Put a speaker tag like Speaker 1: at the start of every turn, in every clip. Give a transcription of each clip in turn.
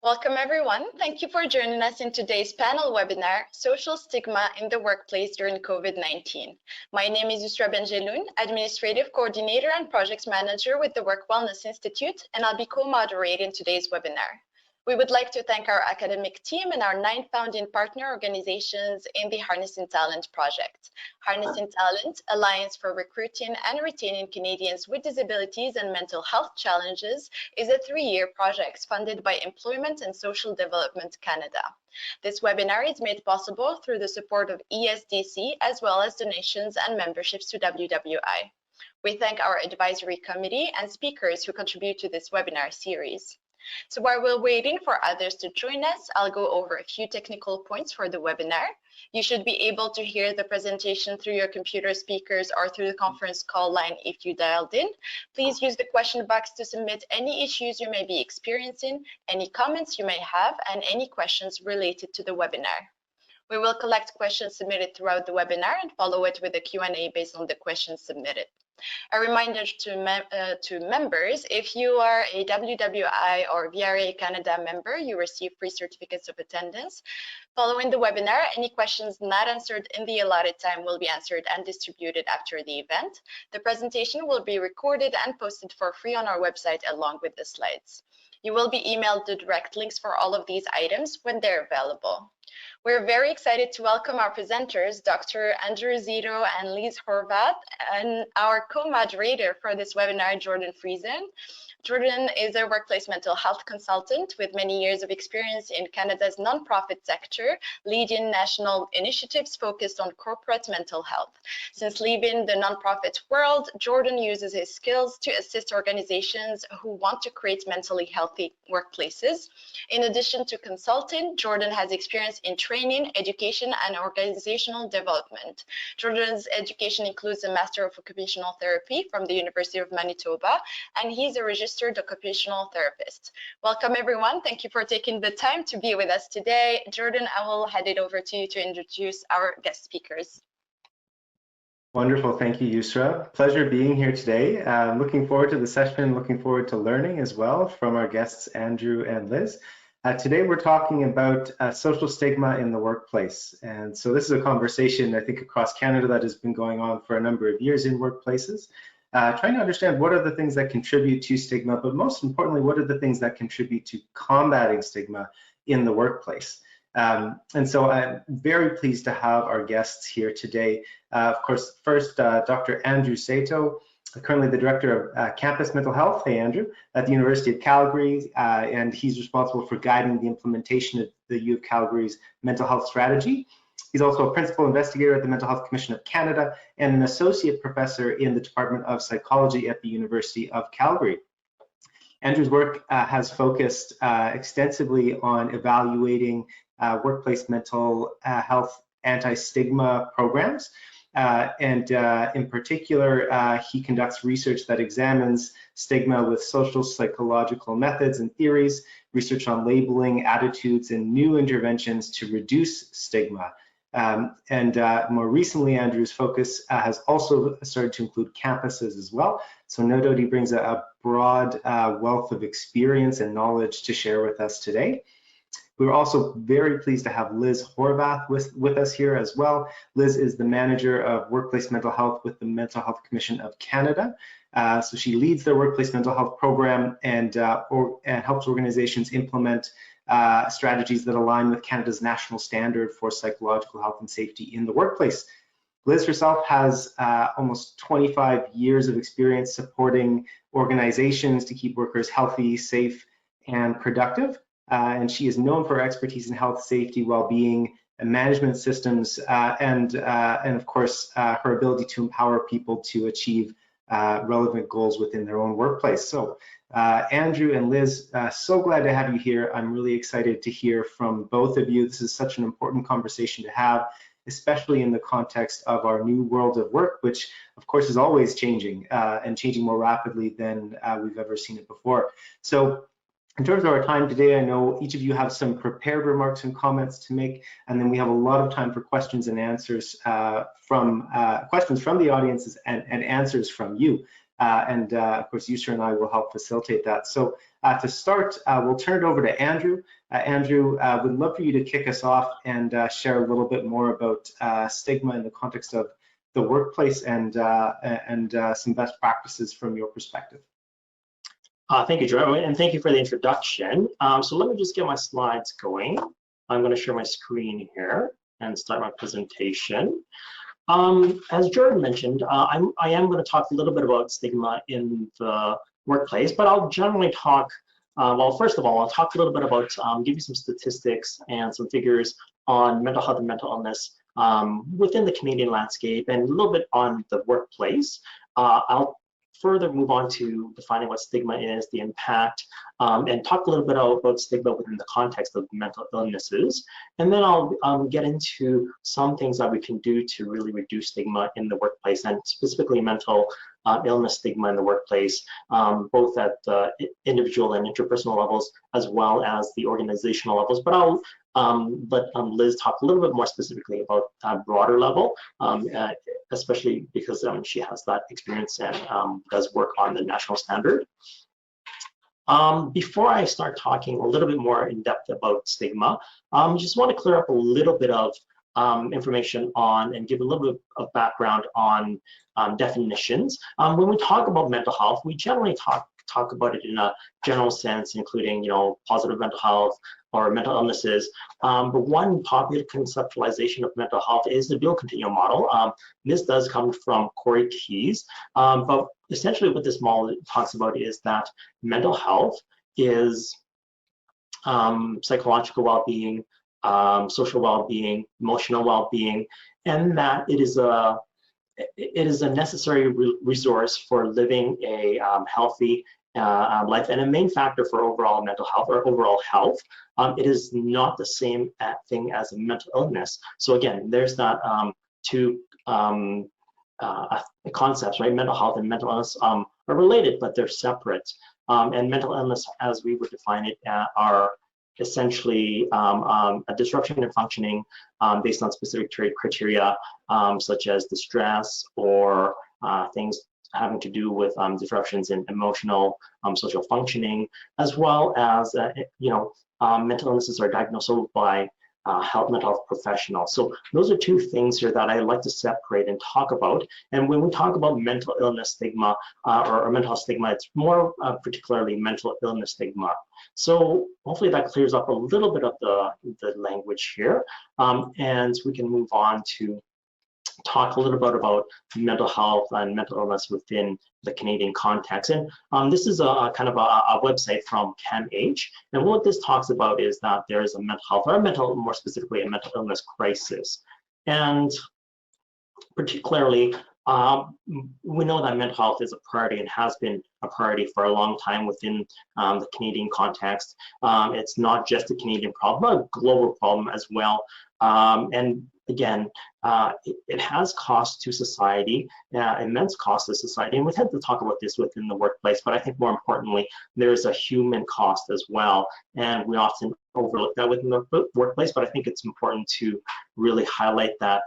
Speaker 1: Welcome everyone. Thank you for joining us in today's panel webinar, Social Stigma in the Workplace During COVID-19. My name is Yusra Benjeloun, Administrative Coordinator and Projects Manager with the Work Wellness Institute, and I'll be co-moderating today's webinar. We would like to thank our academic team and our 9 founding partner organizations in the Harnessing Talent project. Harnessing Talent, Alliance for Recruiting and Retaining Canadians with Disabilities and Mental Health Challenges, is a 3-year project funded by Employment and Social Development Canada. This webinar is made possible through the support of ESDC as well as donations and memberships to WWI. We thank our advisory committee and speakers who contribute to this webinar series. So while we're waiting for others to join us, I'll go over a few technical points for the webinar. You should be able to hear the presentation through your computer speakers or through the conference call line if you dialed in. Please use the question box to submit any issues you may be experiencing, any comments you may have, and any questions related to the webinar. We will collect questions submitted throughout the webinar and follow it with a Q&A based on the questions submitted. A reminder to members, if you are a WWI or VRA Canada member, you receive free certificates of attendance. Following the webinar, any questions not answered in the allotted time will be answered and distributed after the event. The presentation will be recorded and posted for free on our website along with the slides. You will be emailed the direct links for all of these items when they're available. We're very excited to welcome our presenters, Dr. Andrew Zito and Liz Horvath, and our co-moderator for this webinar, Jordan Friesen. Jordan is a workplace mental health consultant with many years of experience in Canada's nonprofit sector, leading national initiatives focused on corporate mental health. Since leaving the nonprofit world, Jordan uses his skills to assist organizations who want to create mentally healthy workplaces. In addition to consulting, Jordan has experience in training, education, and organizational development. Jordan's education includes a Master of Occupational Therapy from the University of Manitoba, and he's a registered occupational therapist. Welcome everyone. Thank you for taking the time to be with us today. Jordan, I will hand it over to you to introduce our guest speakers.
Speaker 2: Wonderful. Thank you, Yusra. Pleasure being here today. Looking forward to the session, looking forward to learning as well from our guests, Andrew and Liz. Today we're talking about social stigma in the workplace. And so this is a conversation, I think, across Canada that has been going on for a number of years in workplaces. Trying to understand what are the things that contribute to stigma, but most importantly, what are the things that contribute to combating stigma in the workplace. And so I'm very pleased to have our guests here today. Of course, first, Dr. Andrew Zito, currently the Director of Campus Mental Health, hey Andrew, at the University of Calgary, and he's responsible for guiding the implementation of the U of Calgary's mental health strategy. He's also a principal investigator at the Mental Health Commission of Canada and an associate professor in the Department of Psychology at the University of Calgary. Andrew's work has focused extensively on evaluating workplace mental health anti-stigma programs. And in particular, he conducts research that examines stigma with social psychological methods and theories, research on labeling, attitudes, and new interventions to reduce stigma. More recently, Andrew's focus has also started to include campuses as well. So no doubt he brings a broad wealth of experience and knowledge to share with us today. We're also very pleased to have Liz Horvath with us here as well. Liz is the Manager of Workplace Mental Health with the Mental Health Commission of Canada. So she leads their workplace mental health program and helps organizations implement strategies that align with Canada's national standard for psychological health and safety in the workplace. Liz herself has almost 25 years of experience supporting organizations to keep workers healthy, safe, and productive. And she is known for her expertise in health, safety, well-being, and management systems, and of course, her ability to empower people to achieve relevant goals within their own workplace. So Andrew and Liz, so glad to have you here. I'm really excited to hear from both of you. This is such an important conversation to have, especially in the context of our new world of work, which of course is always changing and changing more rapidly than we've ever seen it before. So in terms of our time today, I know each of you have some prepared remarks and comments to make, and then we have a lot of time for questions and answers questions from the audiences and answers from you. and of course, Yusra and I will help facilitate that. So to start, we'll turn it over to Andrew. Andrew, would love for you to kick us off and share a little bit more about stigma in the context of the workplace and some best practices from your perspective.
Speaker 3: Thank you, Joe, and thank you for the introduction. So let me just get my slides going. I'm going to share my screen here and start my presentation. As Jordan mentioned, I am going to talk a little bit about stigma in the workplace, but I'll generally talk, well, first of all, I'll talk a little bit about, give you some statistics and some figures on mental health and mental illness within the Canadian landscape and a little bit on the workplace. I'll further move on to defining what stigma is, the impact, and talk a little bit about stigma within the context of mental illnesses. And then I'll get into some things that we can do to really reduce stigma in the workplace, and specifically mental illness stigma in the workplace, both at the individual and interpersonal levels, as well as the organizational levels. But I'll let Liz talk a little bit more specifically about broader level, especially because she has that experience and does work on the national standard. Before I start talking a little bit more in depth about stigma, just want to clear up a little bit of information on and give a little bit of background on definitions. When we talk about mental health, we generally talk about it in a general sense, including, positive mental health or mental illnesses. But one popular conceptualization of mental health is the dual continuum model. This does come from Corey Keyes, but essentially what this model talks about is that mental health is psychological well-being, social well-being, emotional well-being, and that it is a necessary resource for living a healthy life and a main factor for overall mental health or overall health. It is not the same thing as a mental illness. So again, there's that two concepts, right? Mental health and mental illness are related, but they're separate. And mental illness, as we would define it, are essentially a disruption in functioning based on specific criteria, such as distress or things having to do with disruptions in emotional, social functioning, as well as, mental illnesses are diagnosed by mental health professionals. So those are two things here that I like to separate and talk about. And when we talk about mental illness stigma or mental health stigma, it's more particularly mental illness stigma. So hopefully that clears up a little bit of the language here, and we can move on to talk a little bit about mental health and mental illness within the Canadian context. And this is a kind of a website from CAMH. And what this talks about is that there is a mental health, or more specifically, a mental illness crisis. And particularly, we know that mental health is a priority and has been a priority for a long time within the Canadian context. It's not just a Canadian problem, but a global problem as well. And again, it has cost to society, immense cost to society, and we tend to talk about this within the workplace, but I think more importantly, there's a human cost as well, and we often overlook that within the workplace, but I think it's important to really highlight that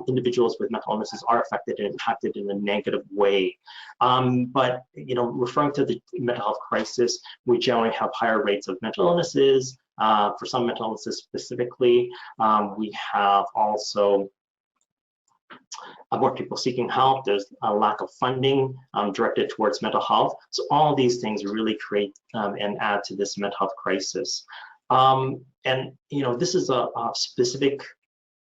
Speaker 3: individuals with mental illnesses are affected and impacted in a negative way. But, referring to the mental health crisis, we generally have higher rates of mental illnesses. For some mental illnesses specifically, we have also more people seeking help. There's a lack of funding directed towards mental health. So all of these things really create and add to this mental health crisis. And this is a specific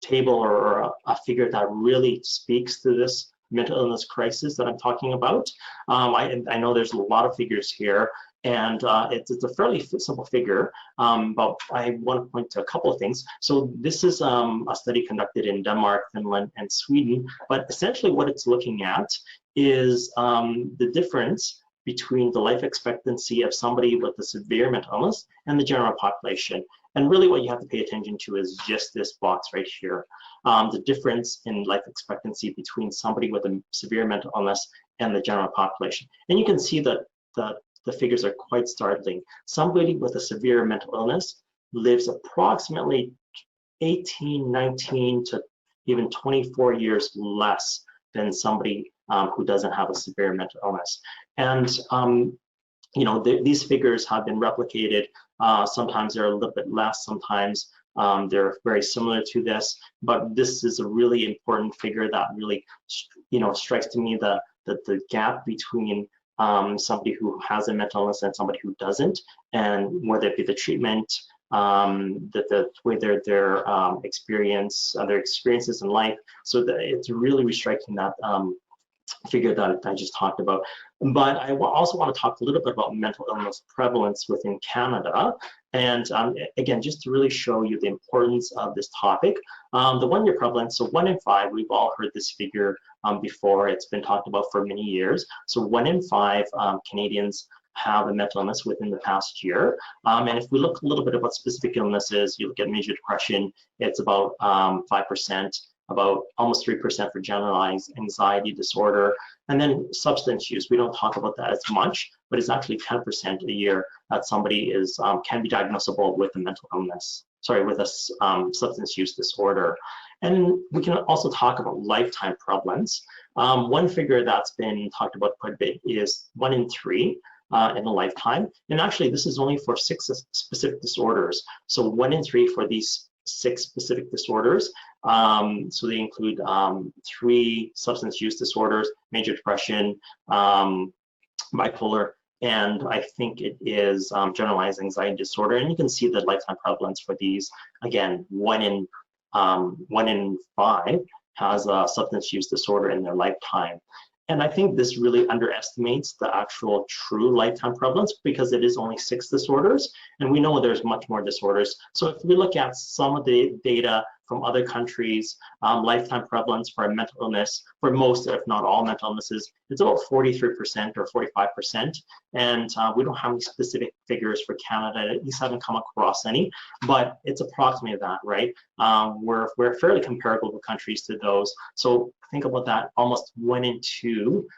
Speaker 3: table or a figure that really speaks to this mental illness crisis that I'm talking about. I know there's a lot of figures here, and it's a fairly simple figure, but I want to point to a couple of things. So this is a study conducted in Denmark, Finland, and Sweden, but essentially what it's looking at is the difference between the life expectancy of somebody with a severe mental illness and the general population. And really what you have to pay attention to is just this box right here. The difference in life expectancy between somebody with a severe mental illness and the general population. And you can see that the figures are quite startling. Somebody with a severe mental illness lives approximately 18, 19 to even 24 years less than somebody who doesn't have a severe mental illness. And you know, these figures have been replicated. Sometimes they're a little bit less, sometimes they're very similar to this, but this is a really important figure that really, you know, strikes to me the gap between somebody who has a mental illness and somebody who doesn't, and whether it be the treatment, the way their experiences in life. So it's really striking that figure that I just talked about. But I also want to talk a little bit about mental illness prevalence within Canada. And again, just to really show you the importance of this topic, the 1-year prevalence, so 1 in 5, we've all heard this figure before. It's been talked about for many years. So 1 in 5 Canadians have a mental illness within the past year. And if we look a little bit about specific illnesses, you look at major depression, it's about 5%. About almost 3% for generalized anxiety disorder. And then substance use, we don't talk about that as much, but it's actually 10% a year that somebody is can be diagnosable with a mental illness, with a substance use disorder. And we can also talk about lifetime prevalence. One figure that's been talked about quite a bit is 1 in 3 in a lifetime. And actually, this is only for 6 specific disorders. So 1 in 3 for these 6 specific disorders. So they include 3 substance use disorders, major depression, bipolar, and I think it is generalized anxiety disorder. And you can see the lifetime prevalence for these. Again, 1 in 5 has a substance use disorder in their lifetime. And I think this really underestimates the actual true lifetime prevalence because it is only 6 disorders, and we know there's much more disorders. So if we look at some of the data from other countries, lifetime prevalence for a mental illness, for most, if not all mental illnesses, it's about 43% or 45%. And we don't have any specific figures for Canada, at least haven't come across any, but it's approximately that, right? We're fairly comparable with countries to those. So think about that, almost 1 in 2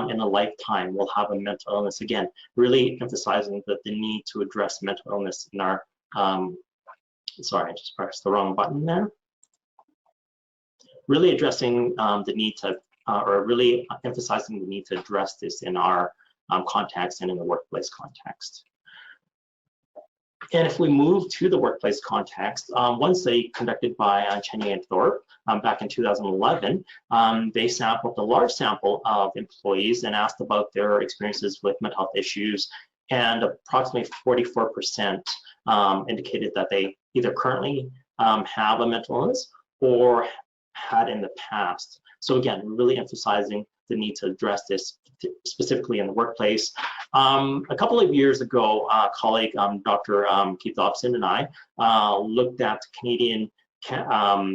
Speaker 3: in a lifetime will have a mental illness. Again, really emphasizing that the need to address mental illness in our, sorry, I just pressed the wrong button there. Really addressing the need to, or really emphasizing the need to address this in our context and in the workplace context. And if we move to the workplace context, one study conducted by Cheney and Thorpe back in 2011, they sampled a large sample of employees and asked about their experiences with mental health issues, and approximately 44% indicated that they either currently have a mental illness or had in the past. So again, really emphasizing the need to address this specifically in the workplace. A couple of years ago, a colleague, Dr. Keith Dobson, and I looked at Canadian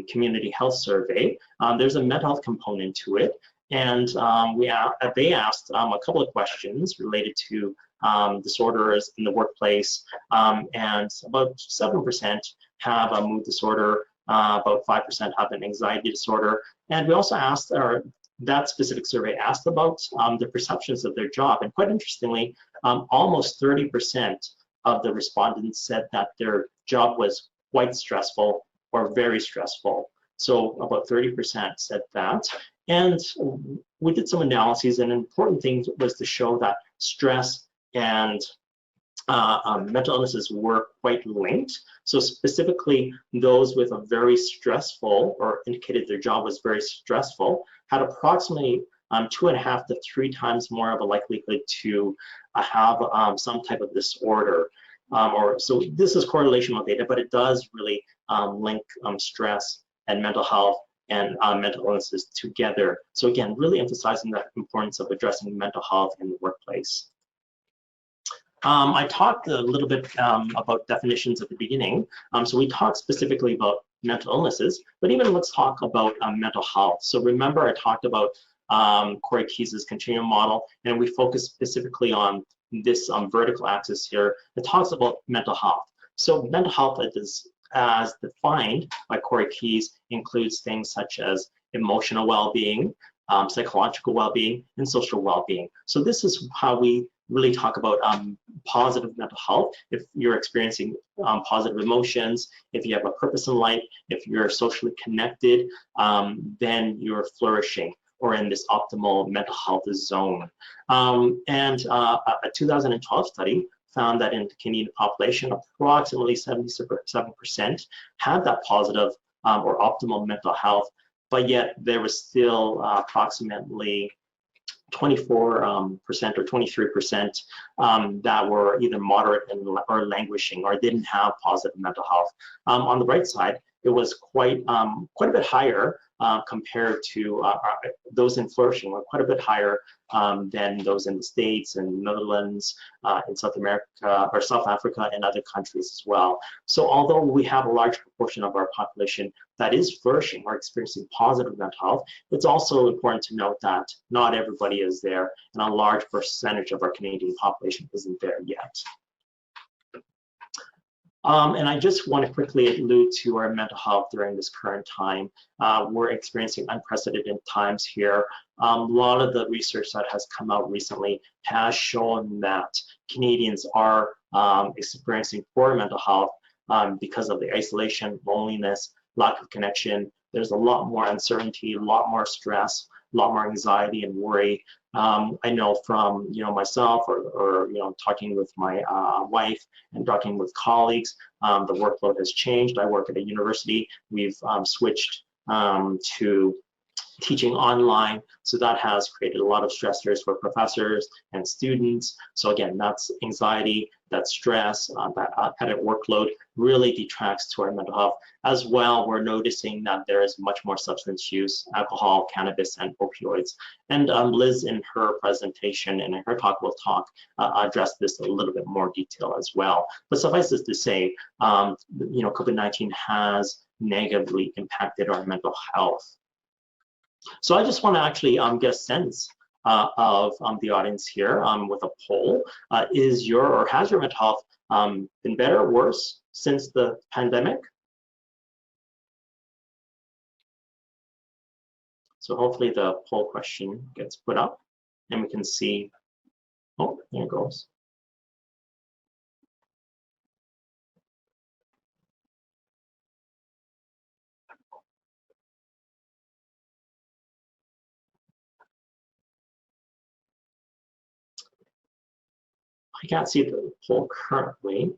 Speaker 3: Community Health Survey. There's a mental health component to it, and they asked a couple of questions related to disorders in the workplace, and about 7% have a mood disorder, about 5% have an anxiety disorder, and we also asked, or that specific survey asked about the perceptions of their job, and quite interestingly, almost 30% of the respondents said that their job was quite stressful or very stressful. So about 30% said that, and we did some analyses, and an important thing was to show that stress and mental illnesses were quite linked. So specifically, those with a very stressful, or indicated their job was very stressful, had approximately 2.5 to 3 times more of a likelihood to have some type of disorder. So this is correlational data, but it does really link stress and mental health and mental illnesses together. So again, really emphasizing the importance of addressing mental health in the workplace. I talked a little bit about definitions at the beginning. So we talked specifically about mental illnesses, but even let's talk about mental health. So remember, I talked about Corey Keyes' continuum model, and we focus specifically on this vertical axis here. It talks about mental health. So mental health is, as defined by Corey Keyes, includes things such as emotional well-being, psychological well-being, and social well-being. So this is how we really talk about positive mental health. If you're experiencing positive emotions, if you have a purpose in life, if you're socially connected, then you're flourishing. or in this optimal mental health zone. And a 2012 study found that in the Canadian population, approximately 77% had that positive or optimal mental health, but yet there was still approximately 24% or 23% that were either moderate or languishing or didn't have positive mental health. On the right side, it was quite a bit higher compared to those in flourishing, were quite a bit higher than those in the States and Netherlands, in South America or South Africa and other countries as well. So although we have a large proportion of our population that is flourishing or experiencing positive mental health, it's also important to note that not everybody is there, and a large percentage of our Canadian population isn't there yet. And I just want to quickly allude to our mental health during this current time. We're experiencing unprecedented times here. A lot of the research that has come out recently has shown that Canadians are experiencing poor mental health because of the isolation, loneliness, lack of connection. There's a lot more uncertainty, a lot more stress, a lot more anxiety and worry. I know from myself or talking with my wife and talking with colleagues, the workload has changed. I work at a university. We've switched to teaching online, so that has created a lot of stressors for professors and students. So again, that's anxiety, that's stress, that added workload really detracts to our mental health. As well, we're noticing that there is much more substance use, alcohol, cannabis, and opioids. And Liz, in her presentation and in her talk, will address this in a little bit more detail as well. But suffice it to say, COVID-19 has negatively impacted our mental health. So I just want to actually get a sense of the audience here with a poll. Has your mental health been better or worse since the pandemic? So hopefully the poll question gets put up and we can see, oh, there it goes. I can't see the poll currently.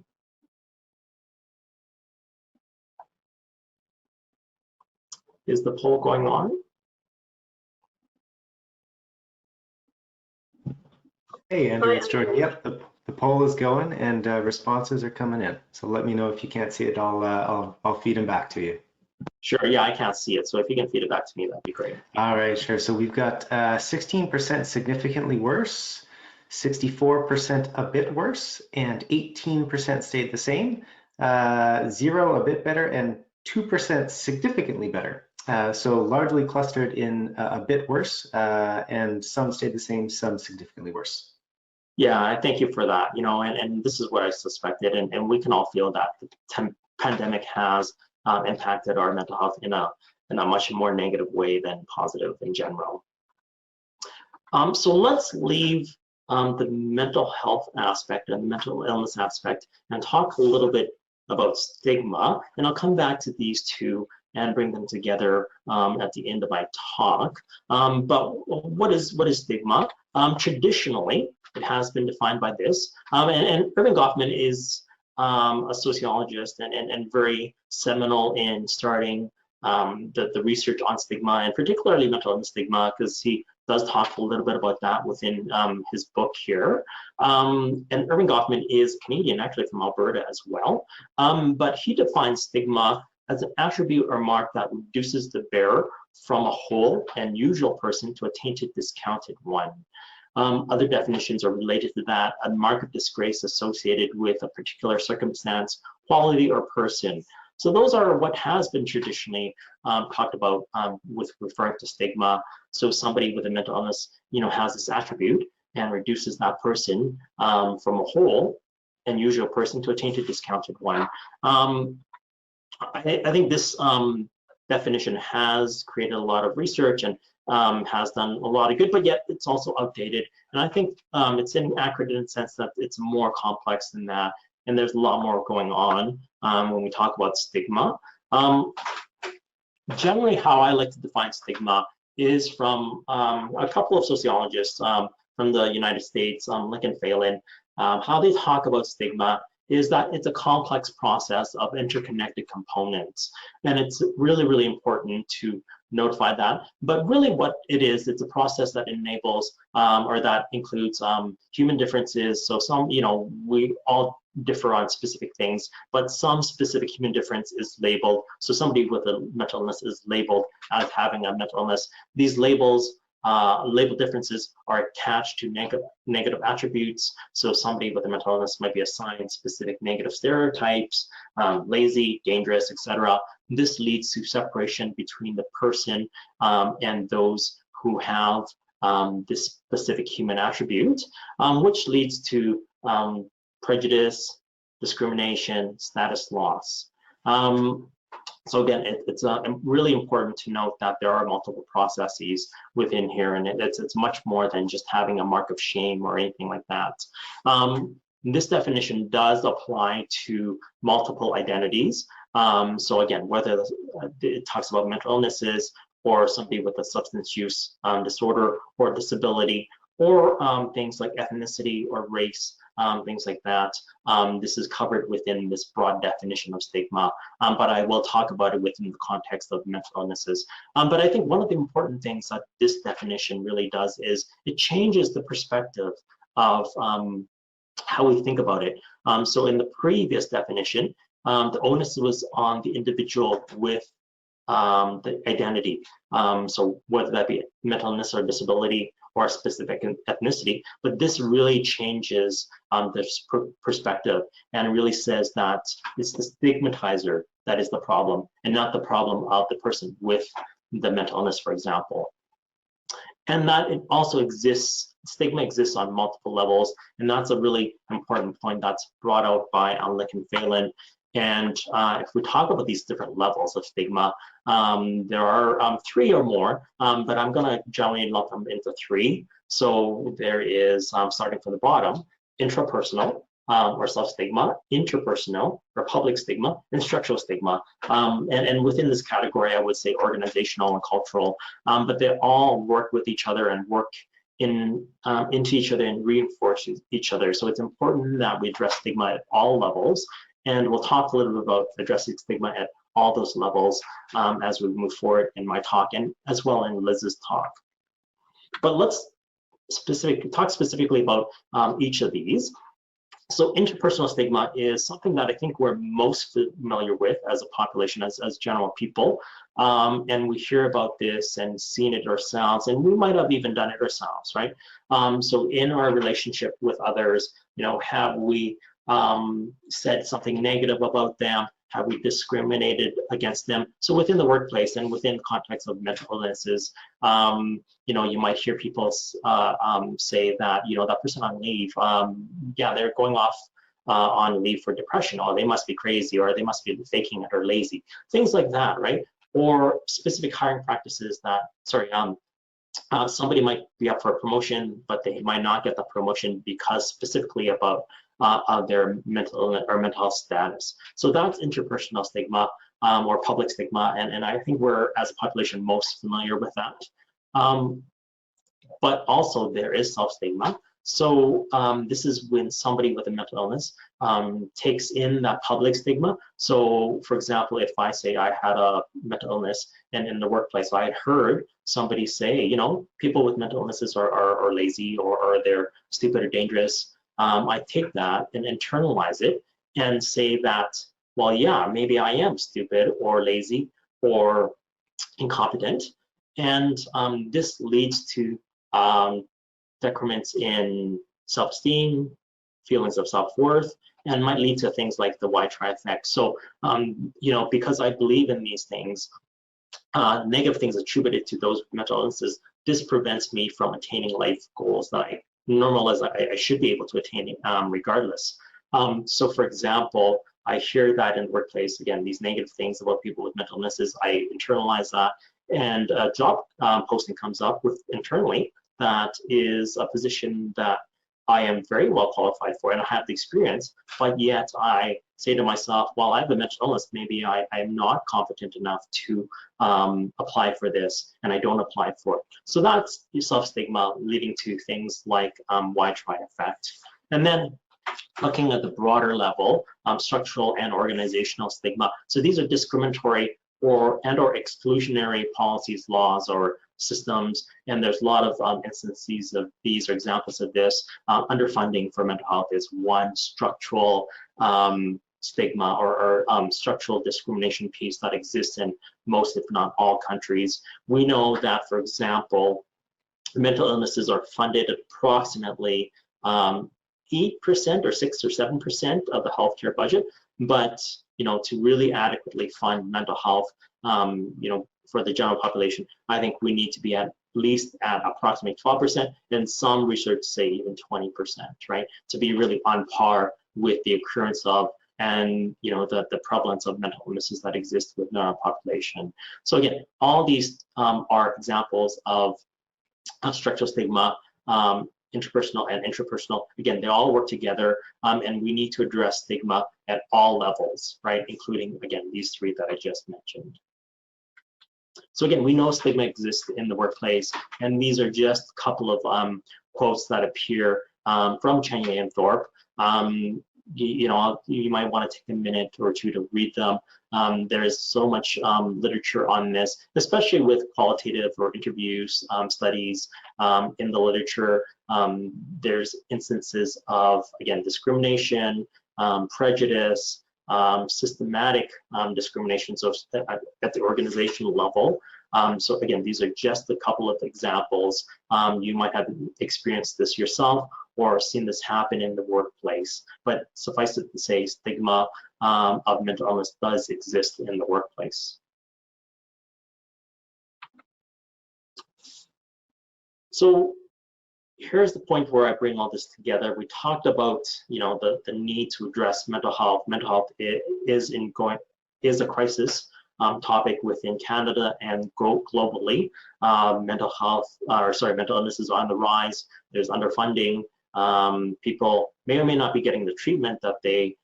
Speaker 3: Is the poll going on?
Speaker 2: Hey, Andrew, it's Jordan. Yep, the poll is going and responses are coming in. So let me know if you can't see it. I'll feed them back to you.
Speaker 3: Sure, yeah, I can't see it. So if you can feed it back to me, that'd be great.
Speaker 2: All right, sure. So we've got 16% significantly worse, 64% a bit worse, and 18% stayed the same, 0 a bit better, and 2% significantly better. So largely clustered in a bit worse, and some stayed the same, some significantly worse.
Speaker 3: Yeah, I thank you for that. And this is what I suspected, and we can all feel that the pandemic has impacted our mental health in a much more negative way than positive in general. So let's leave the mental health aspect and the mental illness aspect and talk a little bit about stigma. And I'll come back to these two and bring them together at the end of my talk. But what is stigma? Traditionally, it has been defined by this. And Erving Goffman is a sociologist and very seminal in starting the research on stigma, and particularly mental illness stigma, because he does talk a little bit about that within his book here. And Erving Goffman is Canadian, actually from Alberta as well. But he defines stigma as an attribute or mark that reduces the bearer from a whole and usual person to a tainted, discounted one. Other definitions are related to that: a mark of disgrace associated with a particular circumstance, quality, or person. So those are what has been traditionally talked about with referring to stigma. So somebody with a mental illness, has this attribute and reduces that person from a whole and usual person to a tainted, discounted one. I think this definition has created a lot of research and has done a lot of good, but yet it's also outdated. And I think it's inaccurate in the sense that it's more complex than that. And there's a lot more going on when we talk about stigma. Generally, how I like to define stigma is from a couple of sociologists from the United States, Lincoln Phelan. How they talk about stigma is that it's a complex process of interconnected components. And it's really, really important to notify that. But really what it is, it's a process that enables or that includes human differences. So some, we all differ on specific things, but some specific human difference is labeled. So somebody with a mental illness is labeled as having a mental illness. These labels, label differences are attached to negative attributes. So somebody with a mental illness might be assigned specific negative stereotypes, lazy, dangerous, etc. This leads to separation between the person and those who have this specific human attribute, which leads to prejudice, discrimination, status loss. So again, it's really important to note that there are multiple processes within here, and it's much more than just having a mark of shame or anything like that. This definition does apply to multiple identities. So again, whether it talks about mental illnesses or somebody with a substance use disorder or disability, or things like ethnicity or race, things like that. This is covered within this broad definition of stigma, but I will talk about it within the context of mental illnesses. But I think one of the important things that this definition really does is it changes the perspective of how we think about it. So in the previous definition, the onus was on the individual with the identity. So whether that be mental illness or disability or a specific ethnicity, but this really changes this perspective and really says that it's the stigmatizer that is the problem and not the problem of the person with the mental illness, for example. And that it also exists, stigma exists on multiple levels, and that's a really important point that's brought out by Lincoln Phelan. And if we talk about these different levels of stigma, there are 3 or more, but I'm going to generally lump them into 3. So there is, starting from the bottom, intrapersonal or self-stigma, interpersonal or public stigma, and structural stigma. And within this category, I would say organizational and cultural, but they all work with each other and work into each other and reinforce each other. So it's important that we address stigma at all levels. And we'll talk a little bit about addressing stigma at all those levels as we move forward in my talk and as well in Liz's talk. But let's talk specifically about each of these. So interpersonal stigma is something that I think we're most familiar with as a population, as general people. And we hear about this and seen it ourselves, and we might have even done it ourselves, right? So in our relationship with others, have we said something negative about them? Have we discriminated against them? So within the workplace and within the context of mental illnesses, you might hear people say that, that person on leave, yeah, they're going off on leave for depression, or they must be crazy, or they must be faking it or lazy, things like that, right? Or specific hiring practices that, somebody might be up for a promotion, but they might not get the promotion because specifically about their mental illness or mental health status. So that's interpersonal stigma or public stigma, and I think we're, as a population, most familiar with that. But also there is self-stigma. So this is when somebody with a mental illness takes in that public stigma. So for example, if I say I had a mental illness and in the workplace I had heard somebody say, people with mental illnesses are lazy or they're stupid or dangerous, I take that and internalize it and say that, well, yeah, maybe I am stupid or lazy or incompetent. And this leads to decrements in self-esteem, feelings of self-worth, and might lead to things like the Y-try effect. So, because I believe in these things, negative things attributed to those mental illnesses, this prevents me from attaining life goals that I should be able to attain regardless. So for example, I hear that in the workplace, again, these negative things about people with mental illnesses, I internalize that, and a job posting comes up with internally that is a position that I am very well qualified for and I have the experience, but yet I say to myself, well, I have a mental illness, maybe I am not competent enough to apply for this, and I don't apply for it. So that's self-stigma, leading to things like why try effect. And then looking at the broader level, structural and organizational stigma. So these are discriminatory or exclusionary policies, laws, or systems, and there's a lot of instances of these or examples of this. Underfunding for mental health is one structural stigma or structural discrimination piece that exists in most, if not all, countries. We know that, for example, mental illnesses are funded at approximately 8% or 6 or 7% of the healthcare budget, but to really adequately fund mental health, for the general population, I think we need to be at least at approximately 12%, and some research say even 20%, right? To be really on par with the occurrence of and the prevalence of mental illnesses that exist within our population. So again, all these are examples of structural stigma, interpersonal and intrapersonal. Again, they all work together, and we need to address stigma at all levels, right? Including, again, these three that I just mentioned. So again, we know stigma exists in the workplace, and these are just a couple of quotes that appear from Chenier and Thorpe. You might want to take a minute or two to read them. There is so much literature on this, especially with qualitative or interviews, studies in the literature. There's instances of, again, discrimination, prejudice, systematic discrimination, so at the organizational level. So again, these are just a couple of examples. You might have experienced this yourself or seen this happen in the workplace, but suffice it to say, stigma of mental illness does exist in the workplace. So here's the point where I bring all this together. We talked about, the need to address mental health. Mental health is a crisis topic within Canada and globally. Mental illness is on the rise. There's underfunding. People may or may not be getting the treatment that they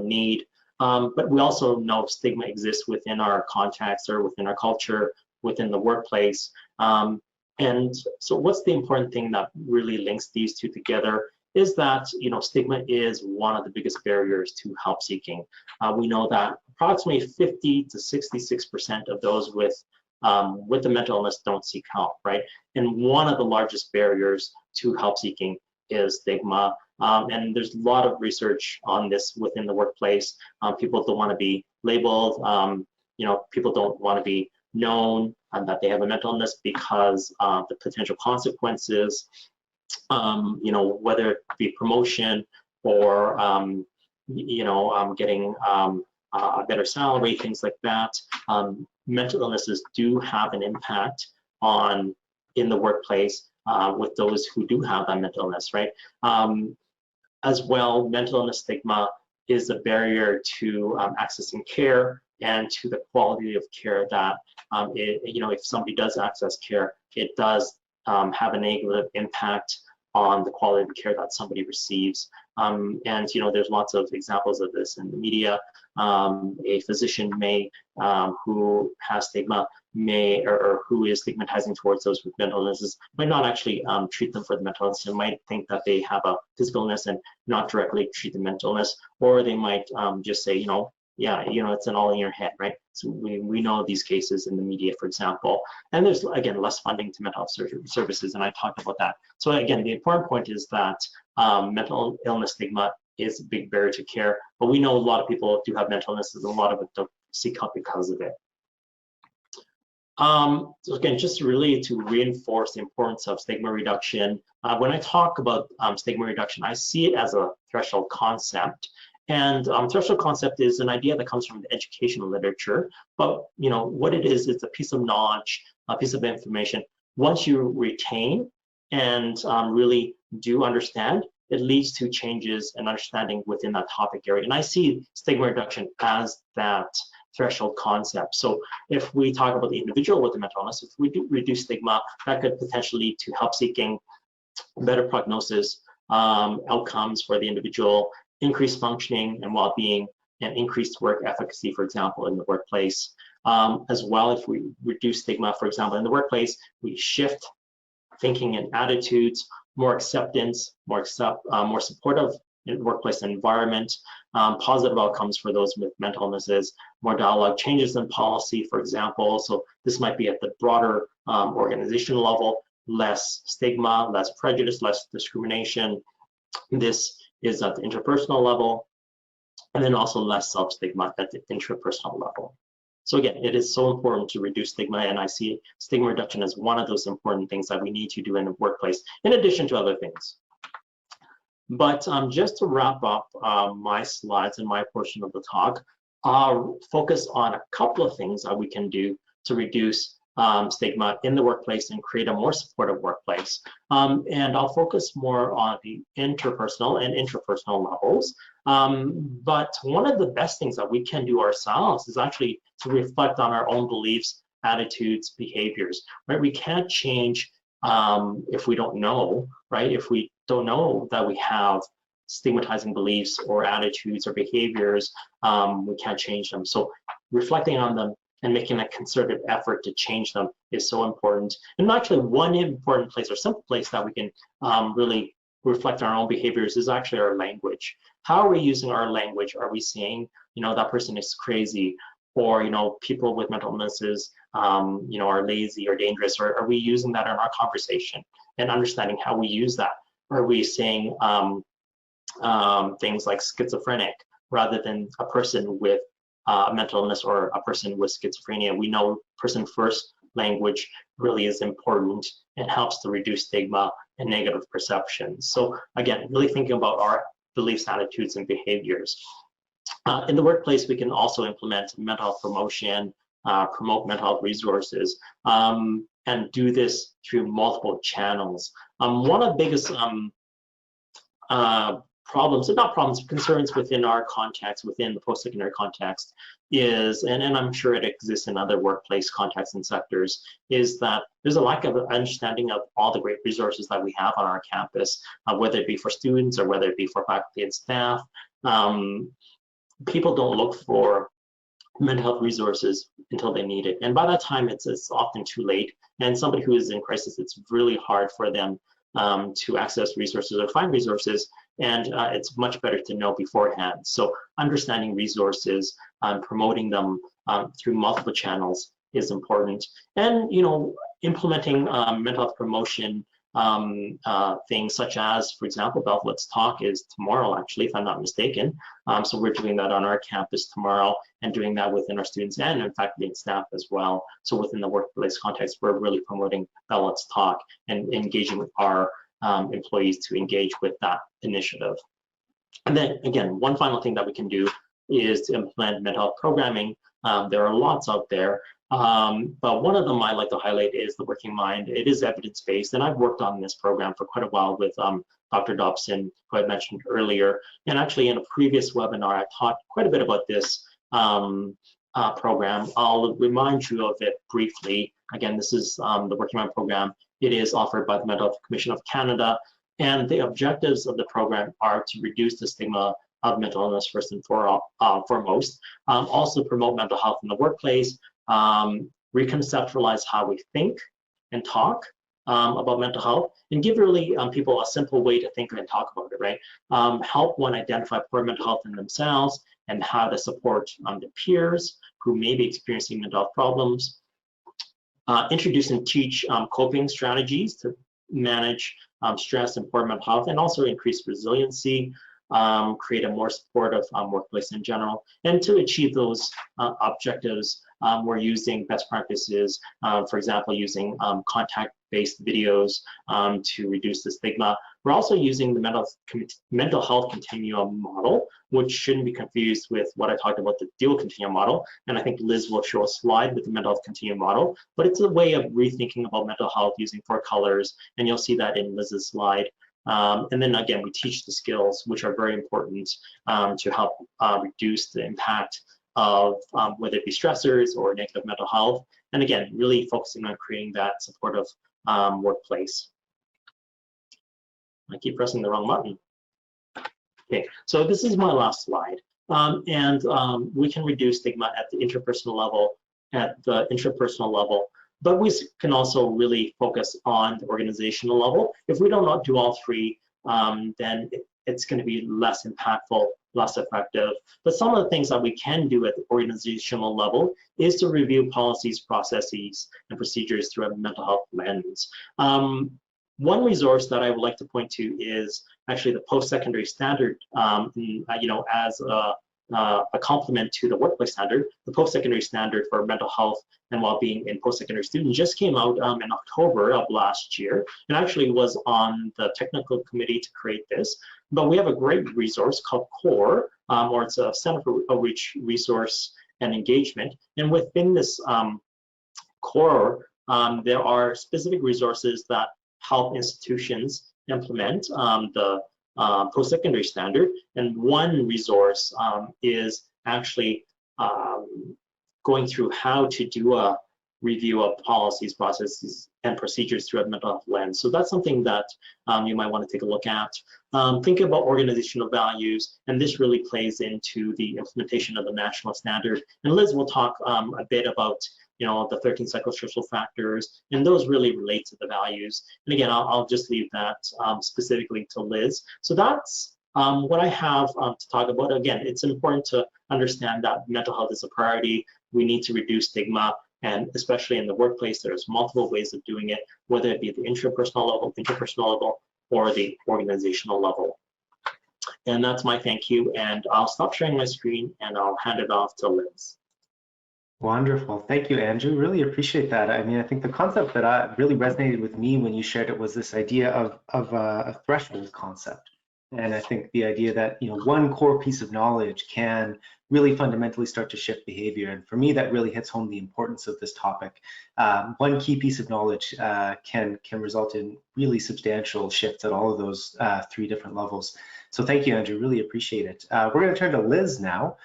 Speaker 3: need. But we also know stigma exists within our context or within our culture, within the workplace. And so what's the important thing that really links these two together is that, stigma is one of the biggest barriers to help seeking. We know that approximately 50 to 66% of those with the mental illness don't seek help, right? And one of the largest barriers to help seeking is stigma. And there's a lot of research on this within the workplace. People don't want to be labeled. People don't want to be known that they have a mental illness because of the potential consequences, whether it be promotion or, getting a better salary, things like that. Mental illnesses do have an impact in the workplace with those who do have that mental illness, right? As well, mental illness stigma is a barrier to accessing care and to the quality of care that, if somebody does access care, it does have a negative impact on the quality of care that somebody receives. And there's lots of examples of this in the media. A physician who has stigma or who is stigmatizing towards those with mental illnesses might not actually treat them for the mental illness. They might think that they have a physical illness and not directly treat the mental illness, or they might just say, it's all in your head, right? So we know these cases in the media, for example, and there's, again, less funding to mental health services, and I talked about that. So again, the important point is that mental illness stigma is a big barrier to care, but we know a lot of people do have mental illnesses, and a lot of it don't seek help because of it. So again, just really to reinforce the importance of stigma reduction, when I talk about stigma reduction, I see it as a threshold concept. And threshold concept is an idea that comes from the educational literature, but what it is, it's a piece of knowledge, a piece of information. Once you retain and really do understand, it leads to changes and understanding within that topic area. And I see stigma reduction as that threshold concept. So if we talk about the individual with a mental illness, if we do reduce stigma, that could potentially lead to help seeking, better prognosis, outcomes for the individual, increased functioning and well-being, and increased work efficacy, for example, in the workplace. As well, if we reduce stigma, for example, in the workplace, we shift thinking and attitudes, more acceptance, more supportive workplace environment, positive outcomes for those with mental illnesses, more dialogue, changes in policy, for example. So this might be at the broader organizational level, less stigma, less prejudice, less discrimination. This is at the interpersonal level, and then also less self-stigma at the intrapersonal level. So again, it is so important to reduce stigma, and I see stigma reduction as one of those important things that we need to do in the workplace, in addition to other things. But just to wrap up my slides and my portion of the talk, I'll focus on a couple of things that we can do to reduce stigma in the workplace and create a more supportive workplace. And I'll focus more on the interpersonal and intrapersonal levels. But one of the best things that we can do ourselves is actually to reflect on our own beliefs, attitudes, behaviors, right? We can't change if we don't know, right? If we don't know that we have stigmatizing beliefs or attitudes or behaviors, we can't change them. So reflecting on them and making a concerted effort to change them is so important. And actually one important place or simple place that we can really reflect our own behaviors is actually our language. How are we using our language? Are we saying, you know, that person is crazy, or, you know, people with mental illnesses, you know, are lazy or dangerous, or are we using that in our conversation and understanding how we use that? Or are we saying things like schizophrenic rather than a person with mental illness or a person with schizophrenia? We know person first language really is important and helps to reduce stigma and negative perceptions. So again, really thinking about our beliefs, attitudes, and behaviors. In the workplace, we can also implement mental health promotion, promote mental health resources, and do this through multiple channels. One of the biggest problems, not problems, concerns within our context, within the post-secondary context is, and I'm sure it exists in other workplace contexts and sectors, is that there's a lack of understanding of all the great resources that we have on our campus, whether it be for students or whether it be for faculty and staff. People don't look for mental health resources until they need it. And by that time, it's often too late. And somebody who is in crisis, it's really hard for them to access resources or find resources. And it's much better to know beforehand. So understanding resources and promoting them through multiple channels is important. And, you know, implementing mental health promotion things such as, for example, Beth Let's Talk is tomorrow, actually, if I'm not mistaken. So we're doing that on our campus tomorrow and doing that within our students and in faculty and staff as well. So within the workplace context, we're really promoting Beth Let's Talk and engaging with our employees to engage with that initiative. And then again, one final thing that we can do is to implement mental health programming. There are lots out there. But one of them I like to highlight is the Working Mind. It is evidence-based, and I've worked on this program for quite a while with Dr. Dobson, who I mentioned earlier. And actually in a previous webinar, I taught quite a bit about this program. I'll remind you of it briefly. Again, this is the Working Mind program. It is offered by the Mental Health Commission of Canada, and the objectives of the program are to reduce the stigma of mental illness first and foremost, also promote mental health in the workplace, reconceptualize how we think and talk about mental health, and give really people a simple way to think and talk about it, right? Help one identify poor mental health in themselves and how to support the peers who may be experiencing mental health problems. Introduce and teach coping strategies to manage stress and poor mental health, and also increase resiliency, create a more supportive workplace in general. And to achieve those objectives, we're using best practices, for example, using contact-based videos to reduce the stigma. We're also using the mental health continuum model, which shouldn't be confused with what I talked about, the dual continuum model. And I think Liz will show a slide with the mental health continuum model, but it's a way of rethinking about mental health using 4 colors, and you'll see that in Liz's slide. And then again, we teach the skills, which are very important to help reduce the impact of whether it be stressors or negative mental health. And again, really focusing on creating that supportive workplace. I keep pressing the wrong button. Okay, so this is my last slide. We can reduce stigma at the interpersonal level, but we can also really focus on the organizational level. If we don't do all three, then it's going to be less impactful, less effective. But some of the things that we can do at the organizational level is to review policies, processes, and procedures through a mental health lens. One resource that I would like to point to is actually the post-secondary standard, as a complement to the workplace standard. The post-secondary standard for mental health and well-being in post-secondary students just came out in October of last year, and actually was on the technical committee to create this. But we have a great resource called CORE, or it's a Center for Outreach, Resource, and Engagement. And within this CORE, there are specific resources that help institutions implement the post-secondary standard. And one resource is actually going through how to do a review of policies, processes, and procedures through a mental health lens. So that's something that you might want to take a look at. Think about organizational values, and this really plays into the implementation of the national standard. And Liz will talk a bit about the 13 psychosocial factors, and those really relate to the values. And again, I'll just leave that specifically to Liz. So that's what I have to talk about. Again, it's important to understand that mental health is a priority. We need to reduce stigma, and especially in the workplace, there's multiple ways of doing it, whether it be at the intrapersonal level, interpersonal level, or the organizational level. And that's my thank you, and I'll stop sharing my screen and I'll hand it off to Liz.
Speaker 2: Wonderful. Thank you, Andrew. Really appreciate that. I mean, I think the concept that really resonated with me when you shared it was this idea of a threshold concept. And I think the idea that, one core piece of knowledge can really fundamentally start to shift behavior. And for me, that really hits home the importance of this topic. One key piece of knowledge can result in really substantial shifts at all of those three different levels. So thank you, Andrew. Really appreciate it. We're going to turn to Liz now,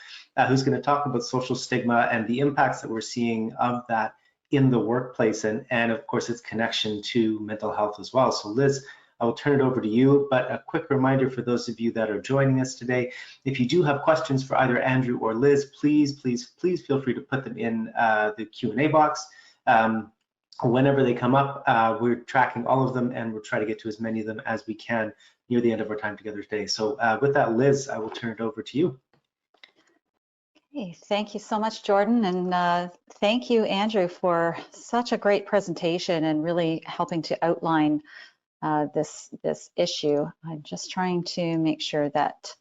Speaker 2: who's going to talk about social stigma and the impacts that we're seeing of that in the workplace, and of course, its connection to mental health as well. So Liz, I will turn it over to you, but a quick reminder for those of you that are joining us today, if you do have questions for either Andrew or Liz, please feel free to put them in the Q&A box. Whenever they come up, we're tracking all of them, and we'll try to get to as many of them as we can near the end of our time together today. So with that, Liz, I will turn it over to you.
Speaker 4: Okay, thank you so much, Jordan, and thank you, Andrew, for such a great presentation and really helping to outline this issue. I'm just trying to make sure that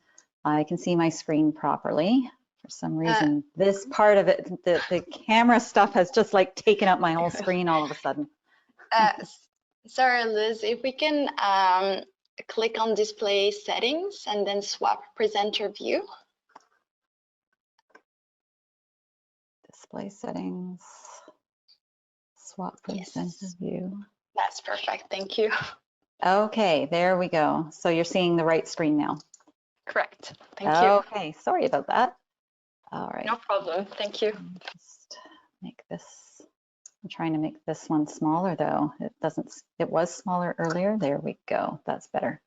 Speaker 4: I can see my screen properly. For some reason, this part of it, the camera stuff has just like taken up my whole screen all of a sudden.
Speaker 1: Sorry, Liz, if we can click on display settings and then swap presenter view.
Speaker 4: Display settings, swap presenter view.
Speaker 1: That's perfect, thank you.
Speaker 4: Okay, there we go. So you're seeing the right screen now.
Speaker 1: Correct, thank you.
Speaker 4: Okay, sorry about that. All right.
Speaker 1: No problem, thank you.
Speaker 4: Just make this, I'm trying to make this one smaller though. It was smaller earlier. There we go, that's better.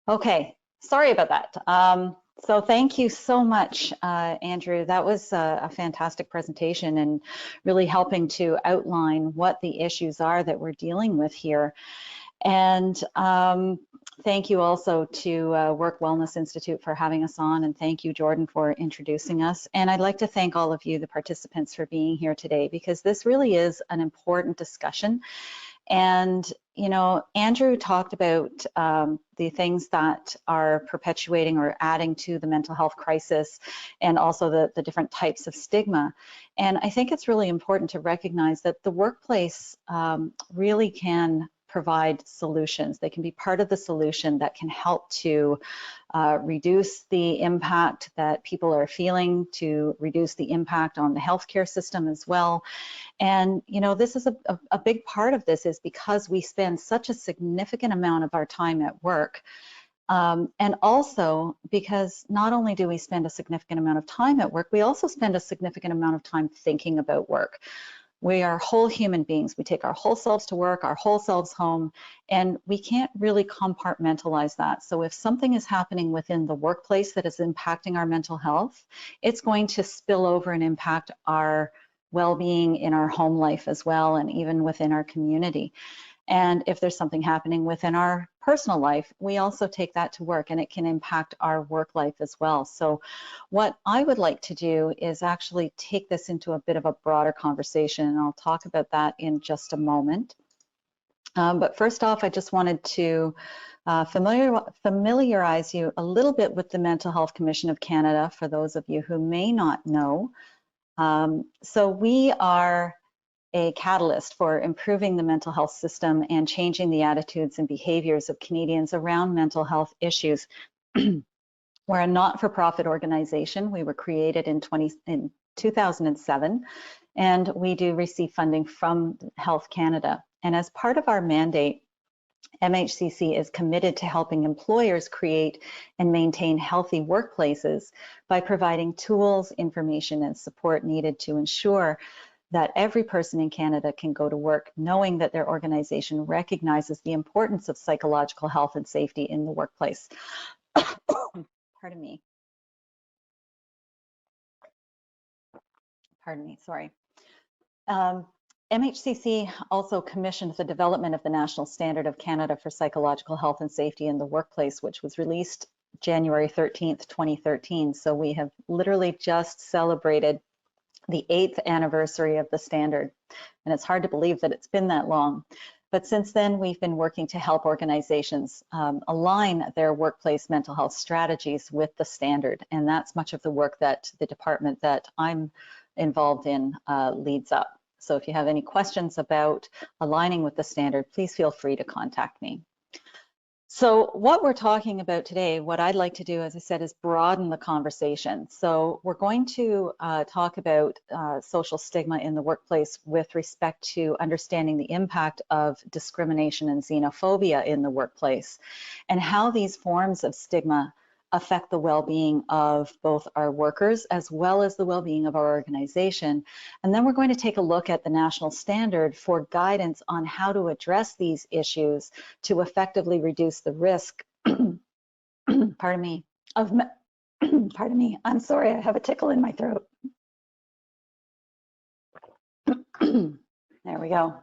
Speaker 4: Okay, sorry about that. So thank you so much, Andrew. That was a fantastic presentation and really helping to outline what the issues are that we're dealing with here. And thank you also to Work Wellness Institute for having us on, and thank you, Jordan, for introducing us. And I'd like to thank all of you, the participants, for being here today, because this really is an important discussion. And, Andrew talked about the things that are perpetuating or adding to the mental health crisis, and also the different types of stigma. And I think it's really important to recognize that the workplace really can provide solutions. They can be part of the solution that can help to reduce the impact that people are feeling, to reduce the impact on the healthcare system as well. And this is a big part of this is because we spend such a significant amount of our time at work. And also because not only do we spend a significant amount of time at work, we also spend a significant amount of time thinking about work. We are whole human beings. We take our whole selves to work, our whole selves home, and we can't really compartmentalize that. So if something is happening within the workplace that is impacting our mental health, it's going to spill over and impact our well-being in our home life as well, and even within our community. And if there's something happening within our personal life, we also take that to work, and it can impact our work life as well. So what I would like to do is actually take this into a bit of a broader conversation, and I'll talk about that in just a moment. But first off, I just wanted to familiarize you a little bit with the Mental Health Commission of Canada, for those of you who may not know. So we are a catalyst for improving the mental health system and changing the attitudes and behaviors of Canadians around mental health issues. We're a not-for-profit organization. We were created in 2007, and we do receive funding from Health Canada. And as part of our mandate, MHCC is committed to helping employers create and maintain healthy workplaces by providing tools, information, and support needed to ensure that every person in Canada can go to work knowing that their organization recognizes the importance of psychological health and safety in the workplace. Pardon me, sorry. MHCC also commissioned the development of the National Standard of Canada for Psychological Health and Safety in the Workplace, which was released January 13th, 2013. So we have literally just celebrated the 8th anniversary of the standard. And it's hard to believe that it's been that long. But since then, we've been working to help organizations align their workplace mental health strategies with the standard. And that's much of the work that the department that I'm involved in leads up. So if you have any questions about aligning with the standard, please feel free to contact me. So what we're talking about today, what I'd like to do, as I said, is broaden the conversation. So we're going to talk about social stigma in the workplace with respect to understanding the impact of discrimination and xenophobia in the workplace, and how these forms of stigma affect the well-being of both our workers as well as the well-being of our organization. And then we're going to take a look at the national standard for guidance on how to address these issues to effectively reduce the risk, pardon me, pardon me, I'm sorry, I have a tickle in my throat. There we go.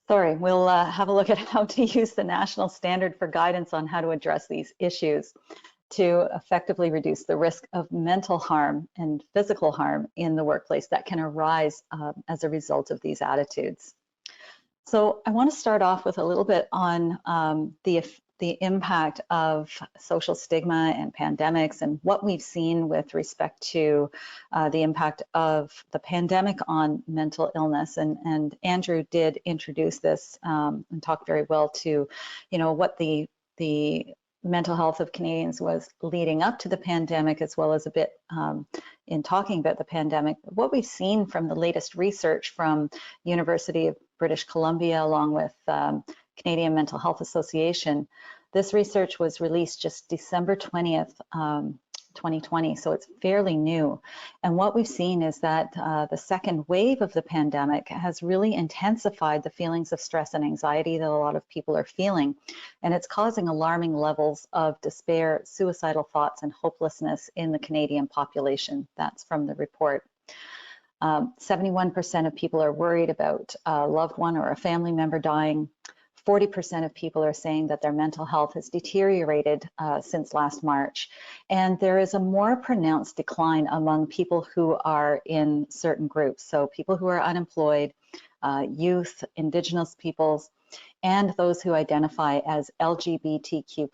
Speaker 4: Sorry, we'll have a look at how to use the national standard for guidance on how to address these issues to effectively reduce the risk of mental harm and physical harm in the workplace that can arise as a result of these attitudes. So I want to start off with a little bit on the impact of social stigma and pandemics and what we've seen with respect to the impact of the pandemic on mental illness. And Andrew did introduce this and talk very well to, what the mental health of Canadians was leading up to the pandemic, as well as a bit in talking about the pandemic. What we've seen from the latest research from University of British Columbia, along with Canadian Mental Health Association. This research was released just December 20th, 2020, so it's fairly new. And what we've seen is that the second wave of the pandemic has really intensified the feelings of stress and anxiety that a lot of people are feeling. And it's causing alarming levels of despair, suicidal thoughts, and hopelessness in the Canadian population. That's from the report. 71% of people are worried about a loved one or a family member dying. 40% of people are saying that their mental health has deteriorated since last March. And there is a more pronounced decline among people who are in certain groups. So people who are unemployed, youth, Indigenous peoples, and those who identify as LGBTQ+,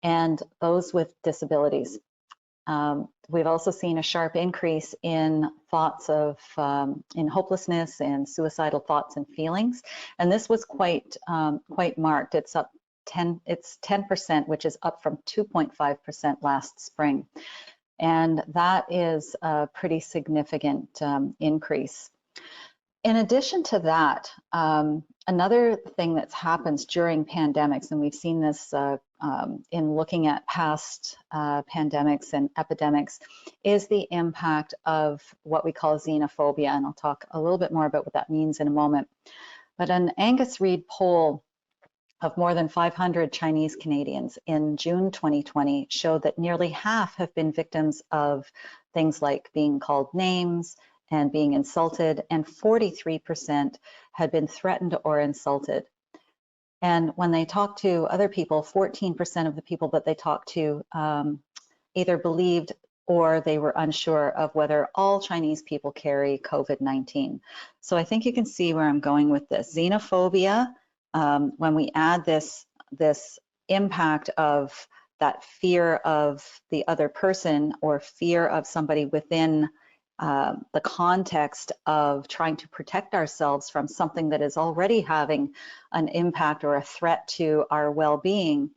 Speaker 4: and those with disabilities. We've also seen a sharp increase in thoughts of in hopelessness and suicidal thoughts and feelings, and this was quite marked. It's 10%, which is up from 2.5% last spring, and that is a pretty significant increase. In addition to that, another thing that happens during pandemics, and we've seen this in looking at past pandemics and epidemics, is the impact of what we call xenophobia. And I'll talk a little bit more about what that means in a moment. But an Angus Reid poll of more than 500 Chinese Canadians in June 2020 showed that nearly half have been victims of things like being called names and being insulted, and 43% had been threatened or insulted. And when they talked to other people, 14% of the people that they talked to either believed or they were unsure of whether all Chinese people carry COVID-19. So I think you can see where I'm going with this. Xenophobia, when we add this impact of that fear of the other person or fear of somebody within the context of trying to protect ourselves from something that is already having an impact or a threat to our well-being,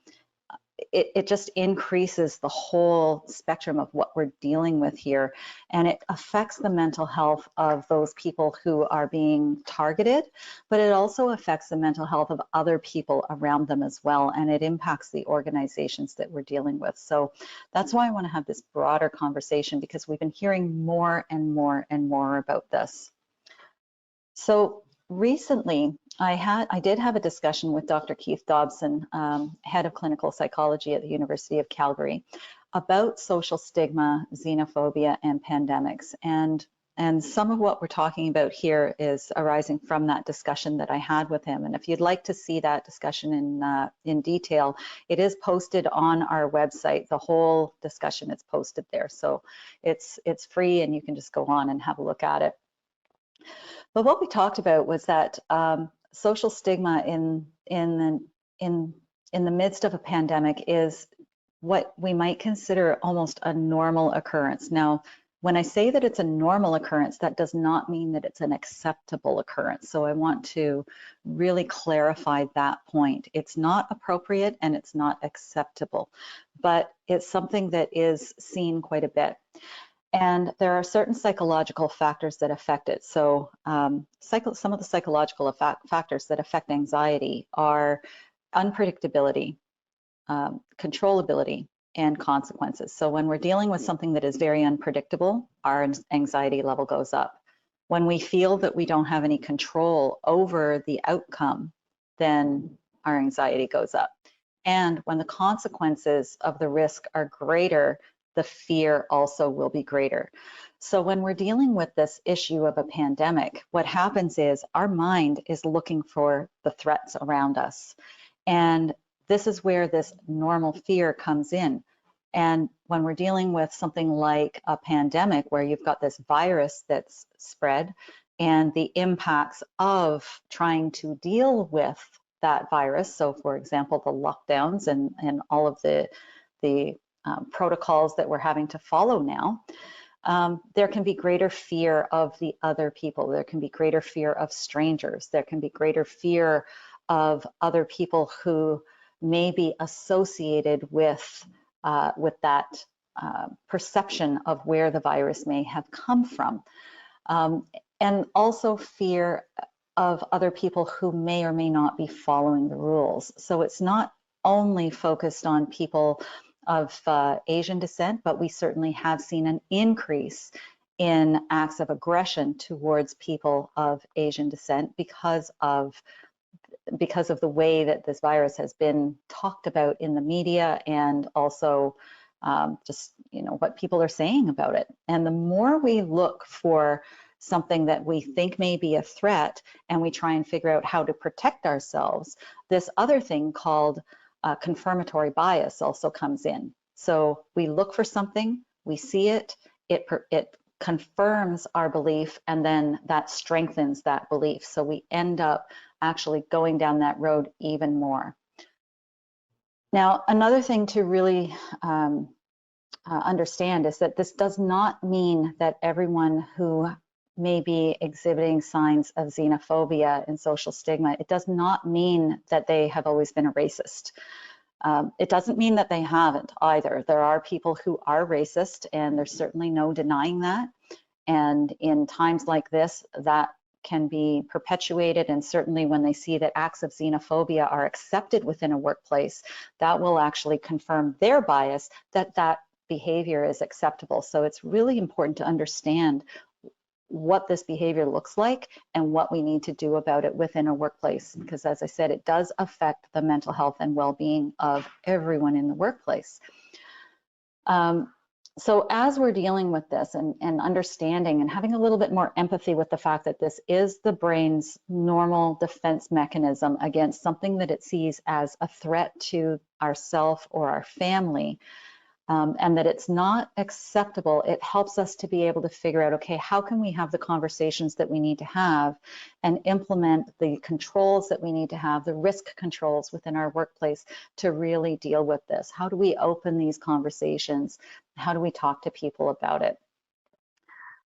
Speaker 4: it just increases the whole spectrum of what we're dealing with here. And it affects the mental health of those people who are being targeted, but it also affects the mental health of other people around them as well. And it impacts the organizations that we're dealing with. So that's why I want to have this broader conversation, because we've been hearing more and more and more about this. So recently, I did have a discussion with Dr. Keith Dobson, head of clinical psychology at the University of Calgary, about social stigma, xenophobia, and pandemics. And some of what we're talking about here is arising from that discussion that I had with him. And if you'd like to see that discussion in detail, it is posted on our website. The whole discussion is posted there. So it's free, and you can just go on and have a look at it. But what we talked about was that social stigma in the midst of a pandemic is what we might consider almost a normal occurrence. Now, when I say that it's a normal occurrence, that does not mean that it's an acceptable occurrence. So I want to really clarify that point. It's not appropriate and it's not acceptable, but it's something that is seen quite a bit. And there are certain psychological factors that affect it. So some of the psychological factors that affect anxiety are unpredictability, controllability, and consequences. So when we're dealing with something that is very unpredictable, our anxiety level goes up. When we feel that we don't have any control over the outcome, then our anxiety goes up. And when the consequences of the risk are greater, the fear also will be greater. So when we're dealing with this issue of a pandemic, what happens is our mind is looking for the threats around us. And this is where this normal fear comes in. And when we're dealing with something like a pandemic, where you've got this virus that's spread and the impacts of trying to deal with that virus. So for example, the lockdowns and all of the protocols that we're having to follow now, there can be greater fear of the other people. There can be greater fear of strangers. There can be greater fear of other people who may be associated with that perception of where the virus may have come from. And also fear of other people who may or may not be following the rules. So it's not only focused on people of Asian descent, but we certainly have seen an increase in acts of aggression towards people of Asian descent because of the way that this virus has been talked about in the media, and also just what people are saying about it. And the more we look for something that we think may be a threat and we try and figure out how to protect ourselves, this other thing called confirmatory bias also comes in. So we look for something, we see it, it confirms our belief, and then that strengthens that belief. So we end up actually going down that road even more. Now, another thing to really understand is that this does not mean that everyone who may be exhibiting signs of xenophobia and social stigma, it does not mean that they have always been a racist. It doesn't mean that they haven't either. There are people who are racist, and there's certainly no denying that. And in times like this, that can be perpetuated, and certainly when they see that acts of xenophobia are accepted within a workplace, that will actually confirm their bias that that behavior is acceptable. So it's really important to understand what this behavior looks like and what we need to do about it within a workplace, because as I said, it does affect the mental health and well-being of everyone in the workplace. So as we're dealing with this and understanding and having a little bit more empathy with the fact that this is the brain's normal defense mechanism against something that it sees as a threat to ourself or our family, and that it's not acceptable, it helps us to be able to figure out, okay, how can we have the conversations that we need to have and implement the controls that we need to have, the risk controls within our workplace to really deal with this? How do we open these conversations? How do we talk to people about it?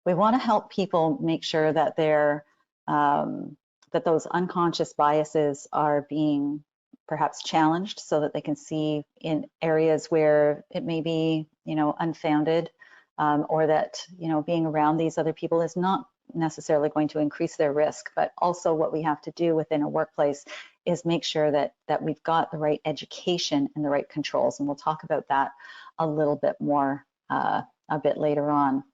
Speaker 4: We want to help people make sure that they're, that those unconscious biases are being perhaps challenged so that they can see in areas where it may be, unfounded, or that, being around these other people is not necessarily going to increase their risk. But also what we have to do within a workplace is make sure that we've got the right education and the right controls. And we'll talk about that a little bit more a bit later on.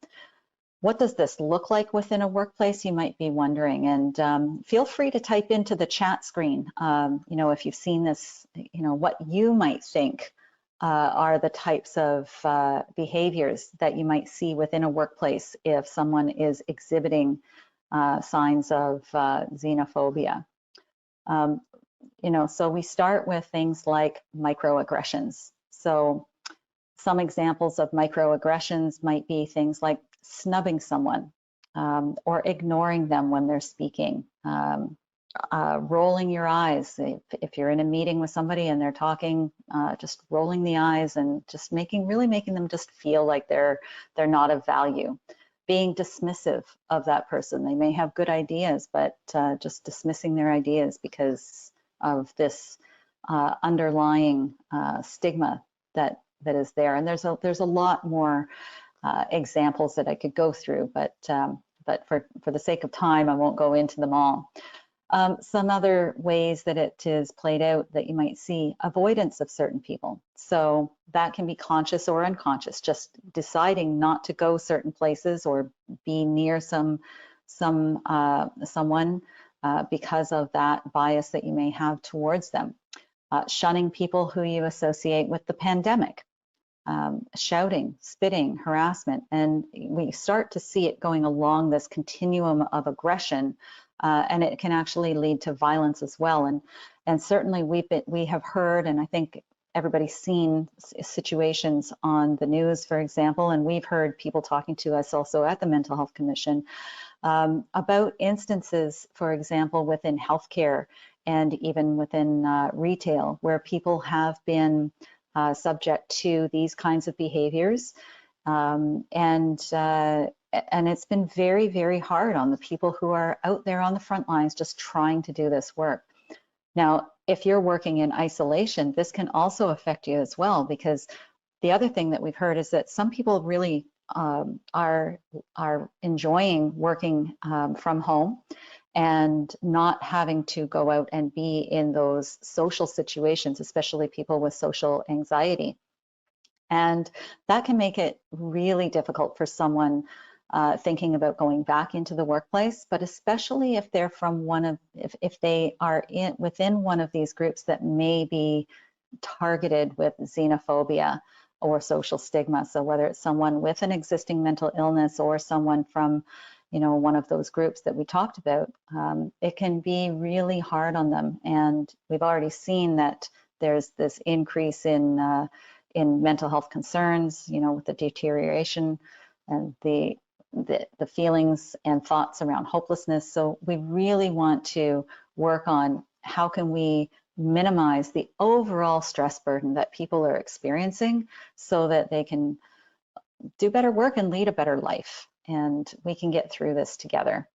Speaker 4: What does this look like within a workplace, you might be wondering, and feel free to type into the chat screen, if you've seen this, what you might think are the types of behaviors that you might see within a workplace if someone is exhibiting signs of xenophobia. So we start with things like microaggressions. So some examples of microaggressions might be things like snubbing someone, or ignoring them when they're speaking, rolling your eyes. If you're in a meeting with somebody and they're talking, just rolling the eyes and just really making them just feel like they're not of value. Being dismissive of that person. They may have good ideas, but just dismissing their ideas because of this underlying stigma that is there. And there's a lot more examples that I could go through, but for the sake of time, I won't go into them all. Some other ways that it is played out that you might see: avoidance of certain people. So that can be conscious or unconscious, just deciding not to go certain places or be near someone because of that bias that you may have towards them. Shunning people who you associate with the pandemic. Shouting, spitting, harassment, and we start to see it going along this continuum of aggression, and it can actually lead to violence as well. And certainly we have heard, and I think everybody's seen situations on the news, for example, and we've heard people talking to us also at the Mental Health Commission about instances, for example, within healthcare and even within retail, where people have been subject to these kinds of behaviors, and it's been very, very hard on the people who are out there on the front lines just trying to do this work. Now, if you're working in isolation, this can also affect you as well, because the other thing that we've heard is that some people really are enjoying working from home and not having to go out and be in those social situations, especially people with social anxiety. And that can make it really difficult for someone thinking about going back into the workplace, but especially if they're from if they are within one of these groups that may be targeted with xenophobia or social stigma. So whether it's someone with an existing mental illness or someone from one of those groups that we talked about, it can be really hard on them. And we've already seen that there's this increase in mental health concerns, with the deterioration and the feelings and thoughts around hopelessness. So we really want to work on how can we minimize the overall stress burden that people are experiencing so that they can do better work and lead a better life. And we can get through this together.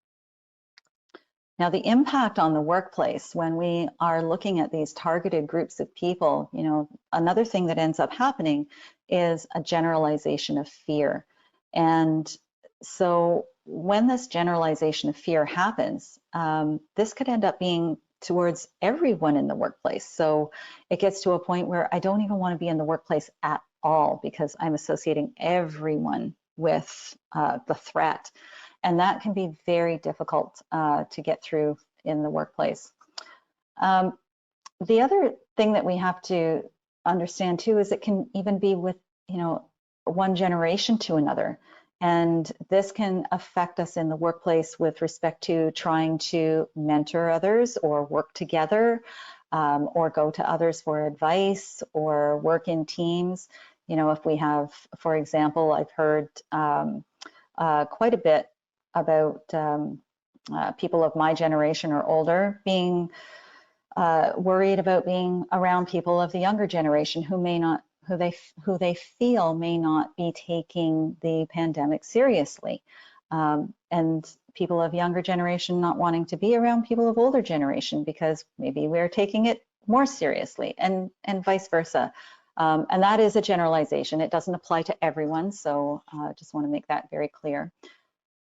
Speaker 4: Now, the impact on the workplace when we are looking at these targeted groups of people, another thing that ends up happening is a generalization of fear. And So when this generalization of fear happens, this could end up being towards everyone in the workplace. So it gets to a point where I don't even want to be in the workplace at all because I'm associating everyone with the threat. And that can be very difficult to get through in the workplace. The other thing that we have to understand too is it can even be with, one generation to another. And this can affect us in the workplace with respect to trying to mentor others or work together or go to others for advice or work in teams. If we have, for example, I've heard quite a bit about people of my generation or older being worried about being around people of the younger generation who may not, who they feel may not be taking the pandemic seriously, and people of younger generation not wanting to be around people of older generation because maybe we're taking it more seriously, and vice versa. And that is a generalization. It doesn't apply to everyone, so just want to make that very clear.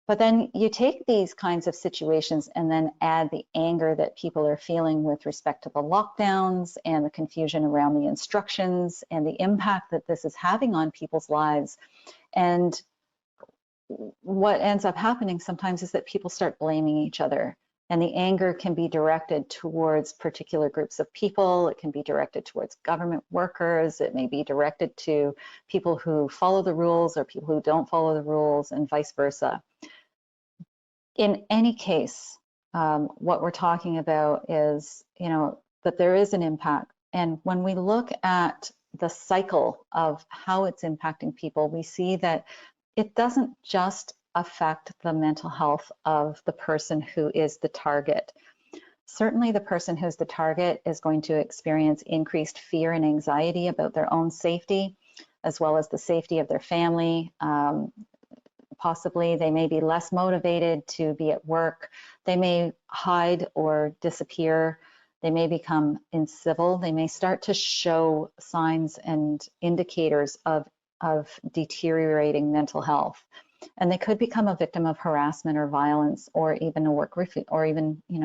Speaker 4: But then you take these kinds of situations and then add the anger that people are feeling with respect to the lockdowns and the confusion around the instructions and the impact that this is having on people's lives. And what ends up happening sometimes is that people start blaming each other. And the anger can be directed towards particular groups of people. It can be directed towards government workers. It may be directed to people who follow the rules or people who don't follow the rules, and vice versa. In any case, what we're talking about is, that there is an impact. And when we look at the cycle of how it's impacting people, we see that it doesn't just affect the mental health of the person who is the target. Certainly the person who's the target is going to experience increased fear and anxiety about their own safety, as well as the safety of their family. Possibly they may be less motivated to be at work. They may hide or disappear. They may become incivil. They may start to show signs and indicators of deteriorating mental health. And they could become a victim of harassment or violence, or even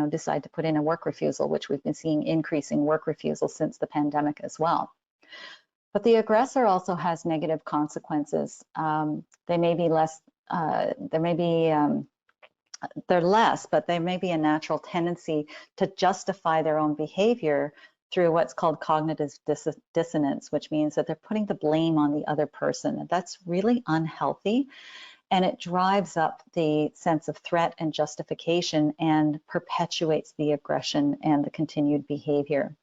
Speaker 4: decide to put in a work refusal, which we've been seeing increasing work refusal since the pandemic as well. But the aggressor also has negative consequences. They may be less, they're less, but there may be a natural tendency to justify their own behavior through what's called cognitive dissonance, which means that they're putting the blame on the other person. And that's really unhealthy. And it drives up the sense of threat and justification and perpetuates the aggression and the continued behavior.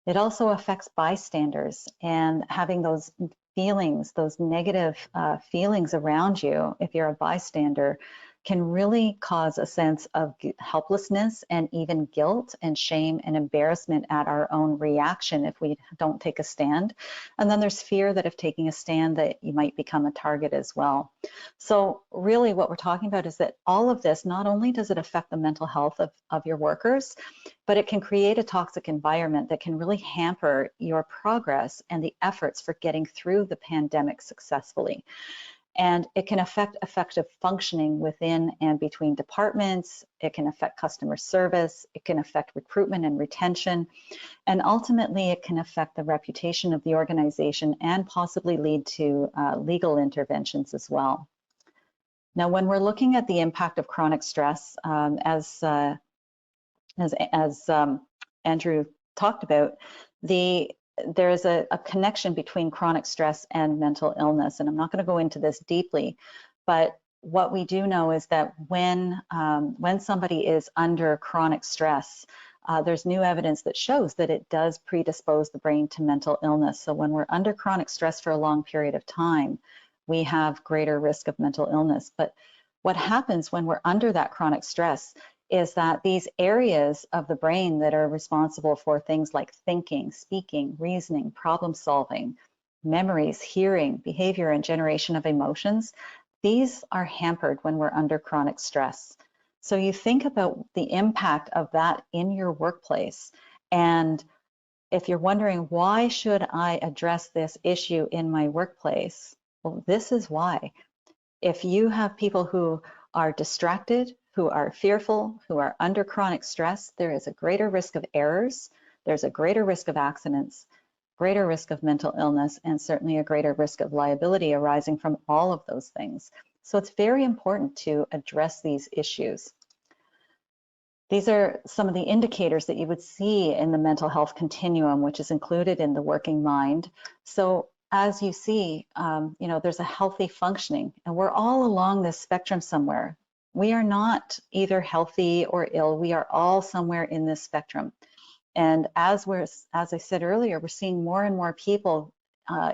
Speaker 4: It also affects bystanders, and having those feelings, those negative feelings around you, if you're a bystander, can really cause a sense of helplessness and even guilt and shame and embarrassment at our own reaction if we don't take a stand. And then there's fear that if taking a stand that you might become a target as well. So really what we're talking about is that all of this, not only does it affect the mental health of your workers, but it can create a toxic environment that can really hamper your progress and the efforts for getting through the pandemic successfully. And it can affect effective functioning within and between departments. It can affect customer service. It can affect recruitment and retention. And ultimately, it can affect the reputation of the organization and possibly lead to legal interventions as well. Now, when we're looking at the impact of chronic stress, as Andrew talked about, there is a connection between chronic stress and mental illness, and I'm not going to go into this deeply, but what we do know is that when somebody is under chronic stress, there's new evidence that shows that it does predispose the brain to mental illness. So when we're under chronic stress for a long period of time, we have greater risk of mental illness. But what happens when we're under that chronic stress is that these areas of the brain that are responsible for things like thinking, speaking, reasoning, problem solving, memories, hearing, behavior, and generation of emotions, these are hampered when we're under chronic stress. So you think about the impact of that in your workplace. And if you're wondering, why should I address this issue in my workplace? Well, this is why. If you have people who are distracted, who are fearful, who are under chronic stress, there is a greater risk of errors, there's a greater risk of accidents, greater risk of mental illness, and certainly a greater risk of liability arising from all of those things. So it's very important to address these issues. These are some of the indicators that you would see in the mental health continuum, which is included in the working mind. So as you see, you know, there's a healthy functioning, and we're all along this spectrum somewhere. We are not either healthy or ill. We are all somewhere in this spectrum. And as I said earlier, we're seeing more and more people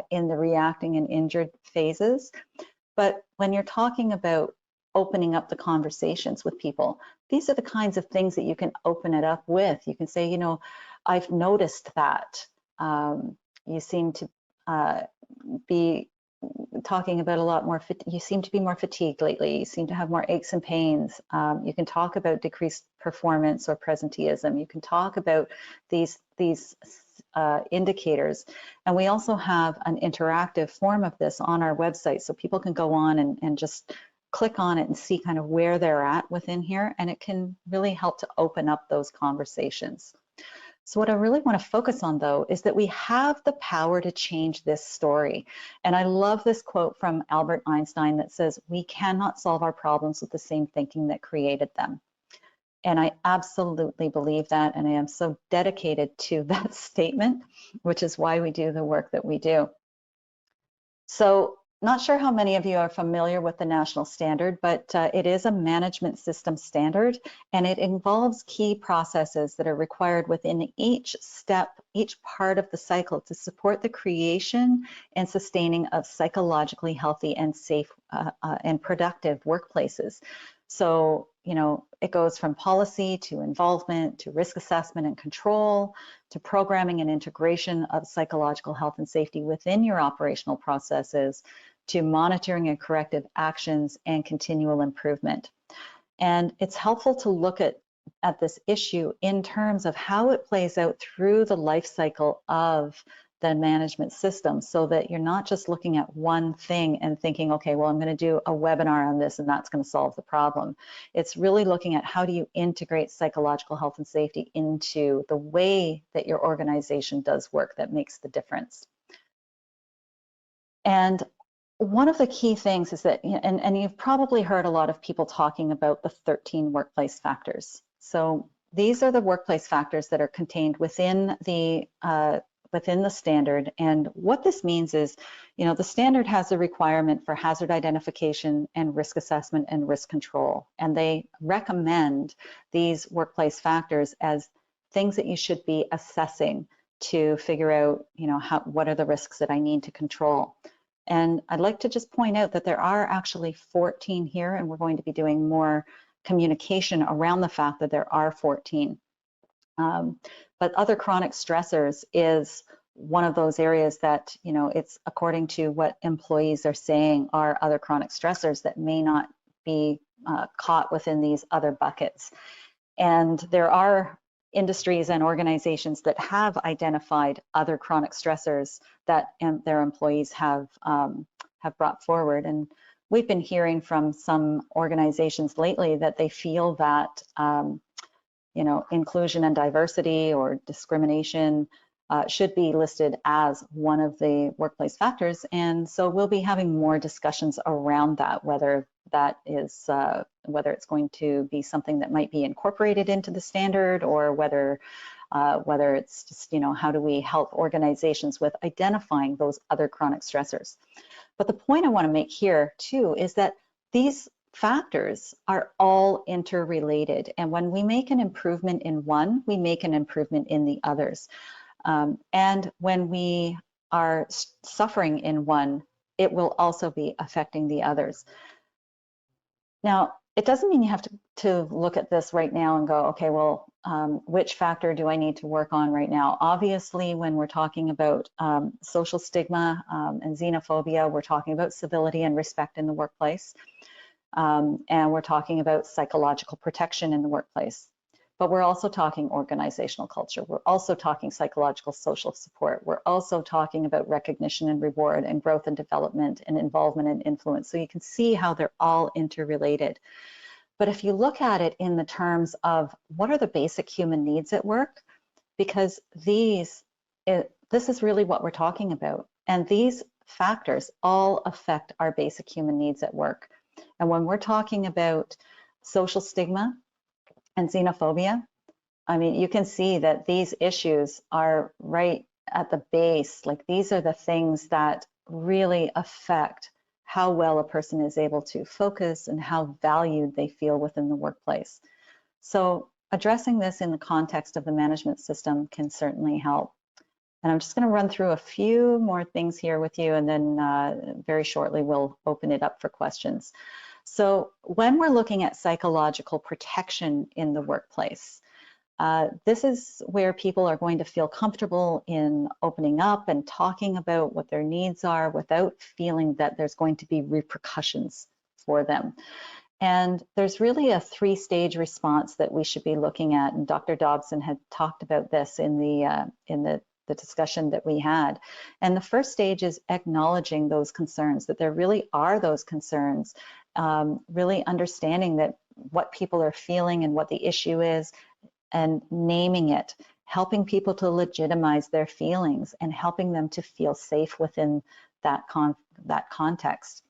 Speaker 4: in the reacting and injured phases. But when you're talking about opening up the conversations with people, these are the kinds of things that you can open it up with. You can say, you know, I've noticed that you seem to be talking about a lot more, you seem to be more fatigued lately, you seem to have more aches and pains. You can talk about decreased performance or presenteeism. You can talk about these indicators. And we also have an interactive form of this on our website, so people can go on and just click on it and see kind of where they're at within here, and it can really help to open up those conversations. So what I really want to focus on, though, is that we have the power to change this story. And I love this quote from Albert Einstein that says, "We cannot solve our problems with the same thinking that created them." And I absolutely believe that, and I am so dedicated to that statement, which is why we do the work that we do. So, not sure how many of you are familiar with the national standard, but it is a management system standard, and it involves key processes that are required within each step, each part of the cycle to support the creation and sustaining of psychologically healthy and safe and productive workplaces. So, you know, it goes from policy to involvement to risk assessment and control to programming and integration of psychological health and safety within your operational processes, to monitoring and corrective actions and continual improvement. And it's helpful to look at this issue in terms of how it plays out through the life cycle of the management system, so that you're not just looking at one thing and thinking, okay, well, I'm going to do a webinar on this and that's going to solve the problem. It's really looking at how do you integrate psychological health and safety into the way that your organization does work that makes the difference. And one of the key things is that, and you've probably heard a lot of people talking about the 13 workplace factors. So these are the workplace factors that are contained within the standard. And what this means is, you know, the standard has a requirement for hazard identification and risk assessment and risk control. And they recommend these workplace factors as things that you should be assessing to figure out, you know, what are the risks that I need to control. And I'd like to just point out that there are actually 14 here, and we're going to be doing more communication around the fact that there are 14. But other chronic stressors is one of those areas that, you know, it's according to what employees are saying are other chronic stressors that may not be caught within these other buckets. And there are industries and organizations that have identified other chronic stressors that their employees have brought forward. And we've been hearing from some organizations lately that they feel that you know, inclusion and diversity or discrimination should be listed as one of the workplace factors. And so we'll be having more discussions around that, whether that is, whether it's going to be something that might be incorporated into the standard, or whether it's just, you know, how do we help organizations with identifying those other chronic stressors. But the point I want to make here too is that these factors are all interrelated, and when we make an improvement in one, we make an improvement in the others. And when we are suffering in one, it will also be affecting the others. Now, it doesn't mean you have to look at this right now and go, okay, well, which factor do I need to work on right now? Obviously, when we're talking about social stigma and xenophobia, we're talking about civility and respect in the workplace. And we're talking about psychological protection in the workplace. but we're also talking organizational culture. We're also talking psychological social support. We're also talking about recognition and reward and growth and development and involvement and influence. So you can see how they're all interrelated. But if you look at it in the terms of what are the basic human needs at work, because this is really what we're talking about. And these factors all affect our basic human needs at work. And when we're talking about social stigma and xenophobia, I mean, you can see that these issues are right at the base. Like, these are the things that really affect how well a person is able to focus and how valued they feel within the workplace. So addressing this in the context of the management system can certainly help. And I'm just going to run through a few more things here with you, and then very shortly we'll open it up for questions. So when we're looking at psychological protection in the workplace, this is where people are going to feel comfortable in opening up and talking about what their needs are without feeling that there's going to be repercussions for them. And there's really a three-stage response that we should be looking at. And Dr. Dobson had talked about this in the discussion that we had. And the first stage is acknowledging those concerns, that there really are those concerns, really understanding that what people are feeling and what the issue is, and naming it, helping people to legitimize their feelings and helping them to feel safe within that context.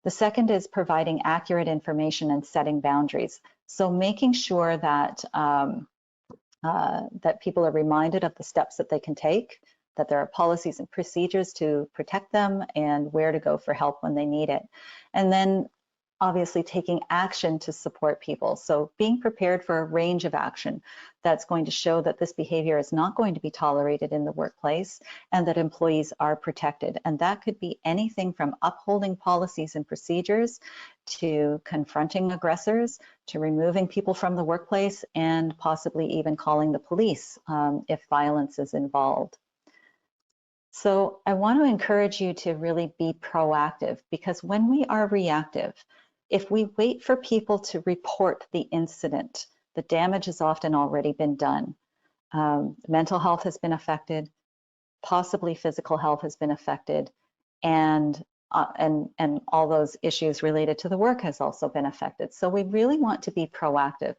Speaker 4: The second is providing accurate information and setting boundaries. So making sure that that people are reminded of the steps that they can take, that there are policies and procedures to protect them, and where to go for help when they need it. And then obviously taking action to support people. So being prepared for a range of action that's going to show that this behavior is not going to be tolerated in the workplace and that employees are protected. And that could be anything from upholding policies and procedures to confronting aggressors, to removing people from the workplace, and possibly even calling the police if violence is involved. So I want to encourage you to really be proactive, because when we are reactive, if we wait for people to report the incident, the damage has often already been done. Mental health has been affected, possibly physical health has been affected, and all those issues related to the work has also been affected. So we really want to be proactive.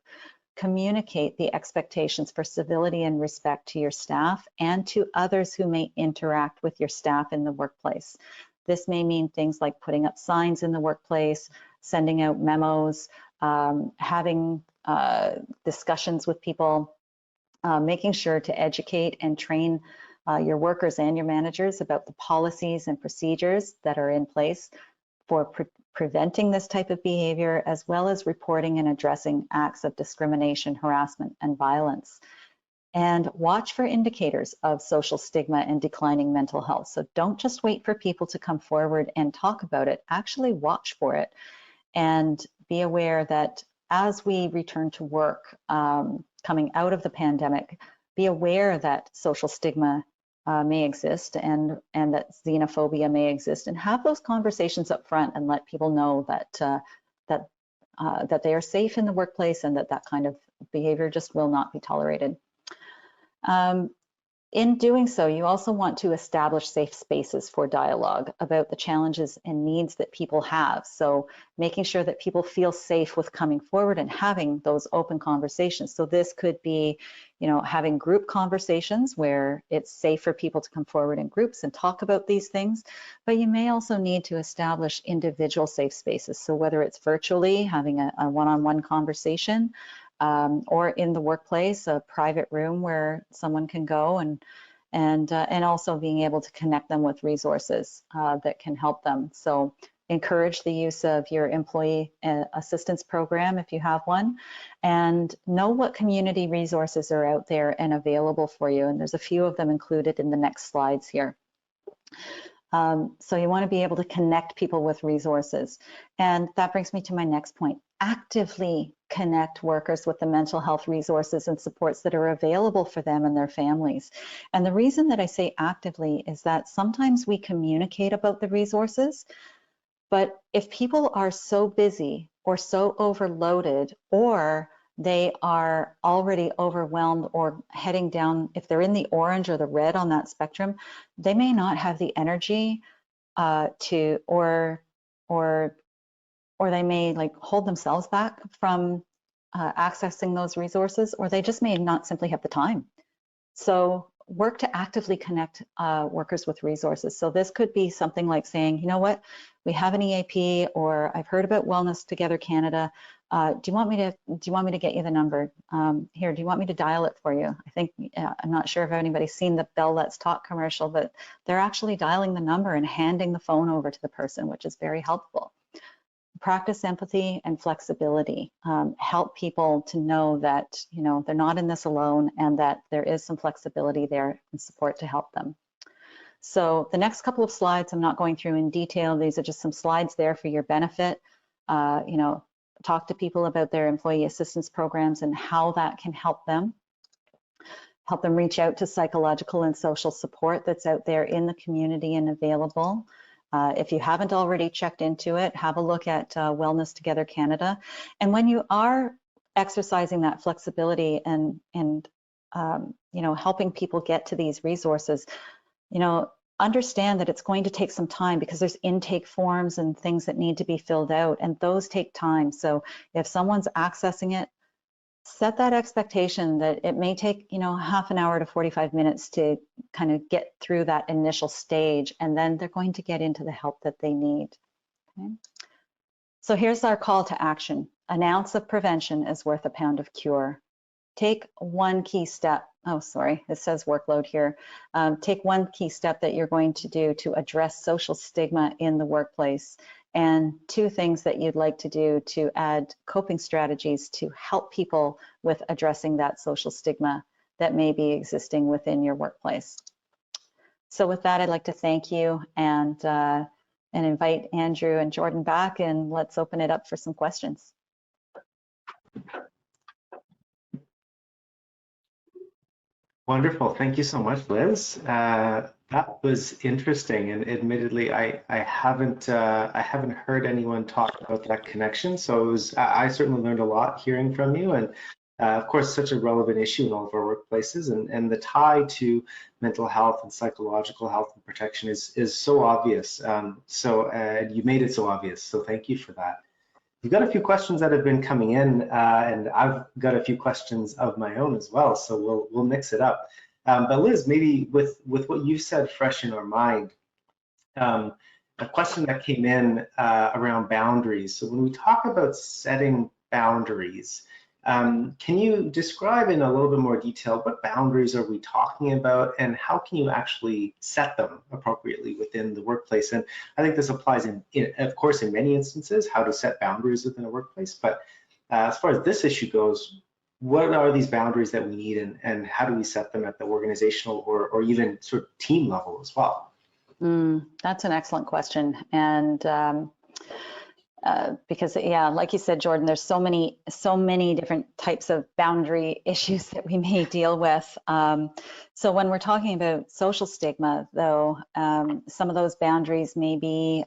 Speaker 4: Communicate the expectations for civility and respect to your staff and to others who may interact with your staff in the workplace. This may mean things like putting up signs in the workplace, sending out memos, having discussions with people, making sure to educate and train your workers and your managers about the policies and procedures that are in place for preventing this type of behavior, as well as reporting and addressing acts of discrimination, harassment, and violence. And watch for indicators of social stigma and declining mental health. So don't just wait for people to come forward and talk about it, actually watch for it, and be aware that as we return to work, coming out of the pandemic, be aware that social stigma may exist and that xenophobia may exist, and have those conversations up front and let people know that that they are safe in the workplace and that kind of behavior just will not be tolerated. In doing so, you also want to establish safe spaces for dialogue about the challenges and needs that people have. So making sure that people feel safe with coming forward and having those open conversations. So this could be, having group conversations where it's safe for people to come forward in groups and talk about these things. But you may also need to establish individual safe spaces. So whether it's virtually having a one-on-one conversation, or in the workplace, a private room where someone can go, and also being able to connect them with resources that can help them. So encourage the use of your employee assistance program if you have one, and know what community resources are out there and available for you. And there's a few of them included in the next slides here. So you want to be able to connect people with resources. And that brings me to my next point. Actively connect workers with the mental health resources and supports that are available for them and their families. And the reason that I say actively is that sometimes we communicate about the resources, but if people are so busy or so overloaded or they are already overwhelmed or heading down, if they're in the orange or the red on that spectrum, they may not have the energy or they may like hold themselves back from accessing those resources, or they just may not simply have the time. So work to actively connect workers with resources. So this could be something like saying, you know what, we have an EAP, or I've heard about Wellness Together Canada. Do you want me to get you the number? Here, do you want me to dial it for you? I think, I'm not sure if anybody's seen the Bell Let's Talk commercial, but they're actually dialing the number and handing the phone over to the person, which is very helpful. Practice empathy and flexibility. Help people to know that, you know, they're not in this alone, and that there is some flexibility there and support to help them. So the next couple of slides, I'm not going through in detail. These are just some slides there for your benefit. You know, talk to people about their employee assistance programs and how that can help them reach out to psychological and social support that's out there in the community and available. If you haven't already checked into it, have a look at Wellness Together Canada. And when you are exercising that flexibility and you know, helping people get to these resources, you know, understand that it's going to take some time, because there's intake forms and things that need to be filled out, and those take time. So if someone's accessing it, set that expectation that it may take, you know, half an hour to 45 minutes to kind of get through that initial stage, and then they're going to get into the help that they need. Okay. So here's our call to action. An ounce of prevention is worth a pound of cure. Take one key step. Oh, sorry, it says workload here. Take one key step that you're going to do to address social stigma in the workplace, and 2 things that you'd like to do to add coping strategies to help people with addressing that social stigma that may be existing within your workplace. So with that, I'd like to thank you and invite Andrew and Jordan back, and let's open it up for some questions.
Speaker 2: Wonderful. Thank you so much, Liz. That was interesting, and admittedly, I haven't heard anyone talk about that connection. So it was, I certainly learned a lot hearing from you, and of course, such a relevant issue in all of our workplaces, and the tie to mental health and psychological health and protection is so obvious. So you made it so obvious. So thank you for that. We've got a few questions that have been coming in, and I've got a few questions of my own as well, so we'll mix it up. But Liz, maybe with what you said fresh in our mind, a question that came in around boundaries. So when we talk about setting boundaries, can you describe in a little bit more detail what boundaries are we talking about, and how can you actually set them appropriately within the workplace? And I think this applies of course, in many instances, how to set boundaries within a workplace. But as far as this issue goes, what are these boundaries that we need, and how do we set them at the organizational or even sort of team level as well?
Speaker 4: That's an excellent question. And because, yeah, like you said, Jordan, there's so many different types of boundary issues that we may deal with. So when we're talking about social stigma, though, some of those boundaries may be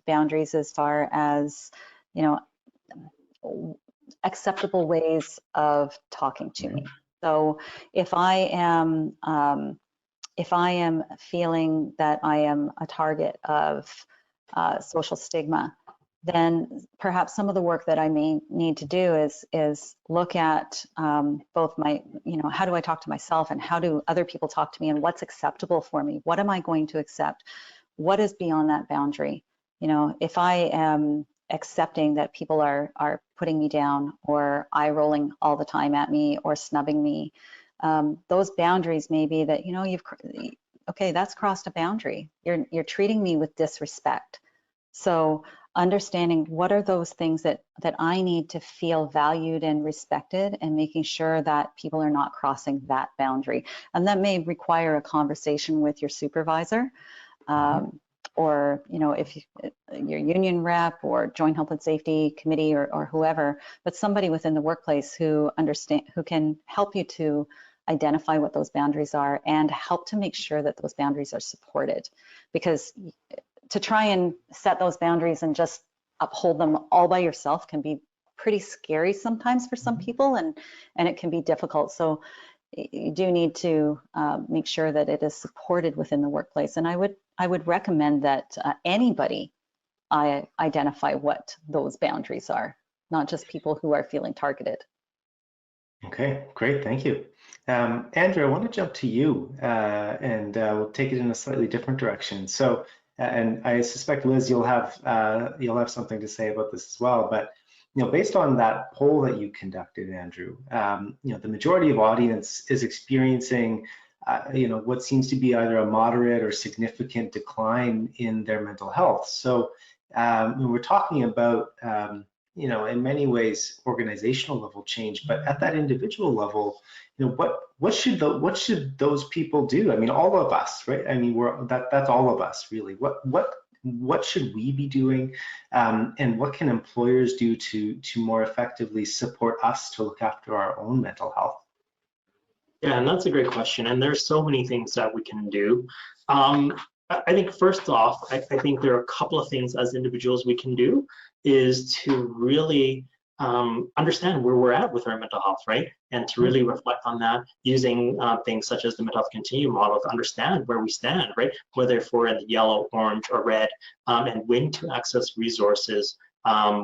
Speaker 4: boundaries as far as, you know, acceptable ways of talking to me. So if I am feeling that I am a target of social stigma, then perhaps some of the work that I may need to do is look at both my, you know, how do I talk to myself, and how do other people talk to me, and what's acceptable for me? What am I going to accept? What is beyond that boundary? You know, if I am accepting that people are putting me down, or eye rolling all the time at me, or snubbing me, those boundaries may be that, you know, okay, that's crossed a boundary. You're treating me with disrespect. So understanding what are those things that I need to feel valued and respected, and making sure that people are not crossing that boundary. And that may require a conversation with your supervisor, or, you know, if your union rep or joint health and safety committee, or whoever, but somebody within the workplace who can help you to identify what those boundaries are, and help to make sure that those boundaries are supported. Because to try and set those boundaries and just uphold them all by yourself can be pretty scary sometimes for some people, and it can be difficult. So you do need to make sure that it is supported within the workplace. And I would recommend that anybody identify what those boundaries are, not just people who are feeling targeted.
Speaker 2: Okay, great, thank you. Andrew, I want to jump to you and we'll take it in a slightly different direction. So, and I suspect, Liz, you'll have something to say about this as well. But based on that poll that you conducted, Andrew, the majority of audience is experiencing, what seems to be either a moderate or significant decline in their mental health. So, when we're talking about in many ways organizational level change, but at that individual level, what should those people do? I mean, all of us, right? I mean, that's all of us really. What should we be doing, and what can employers do to more effectively support us to look after our own mental health?
Speaker 3: Yeah, and that's a great question. And there's so many things that we can do. I think first off, I think there are a couple of things as individuals we can do is to really understand where we're at with our mental health, right? And to really reflect on that using things such as the mental health continuum model to understand where we stand, right? Whether if we're in the yellow, orange, or red, and when to access resources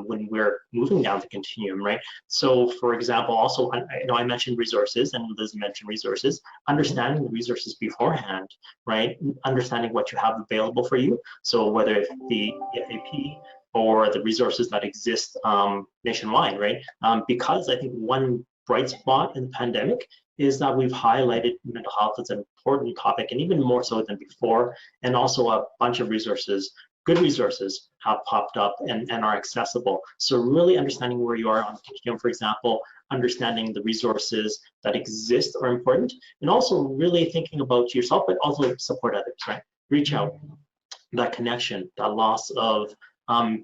Speaker 3: when we're moving down the continuum, right? So, for example, also, I mentioned resources, and Liz mentioned resources. Understanding the resources beforehand, right? Understanding what you have available for you. So, whether it's the FAP or the resources that exist nationwide, right? Because I think one bright spot in the pandemic is that we've highlighted mental health as an important topic, and even more so than before, and also a bunch of resources, good resources have popped up and are accessible. So really understanding where you are on the continuum, for example, understanding the resources that exist are important, and also really thinking about yourself, but also support others, right? Reach out, that connection, that loss of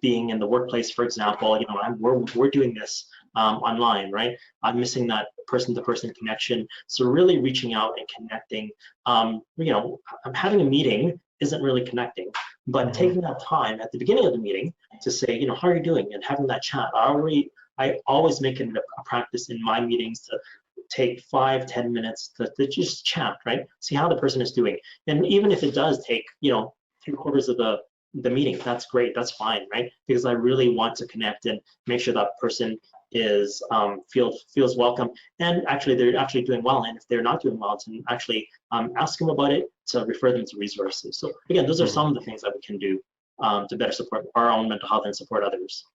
Speaker 3: being in the workplace, for example, we're doing this online, right? I'm missing that person-to-person connection. So really reaching out and connecting. I'm having a meeting isn't really connecting, but taking that time at the beginning of the meeting to say, how are you doing, and having that chat. I always make it a practice in my meetings to take 5-10 minutes to just chat, right? See how the person is doing, and even if it does take 3/4 of the meeting, that's great, that's fine, right? Because I really want to connect and make sure that person is feels welcome, and actually they're actually doing well. And if they're not doing well, to actually ask them about it, to refer them to resources. So again, those are some of the things that we can do to better support our own mental health and support others.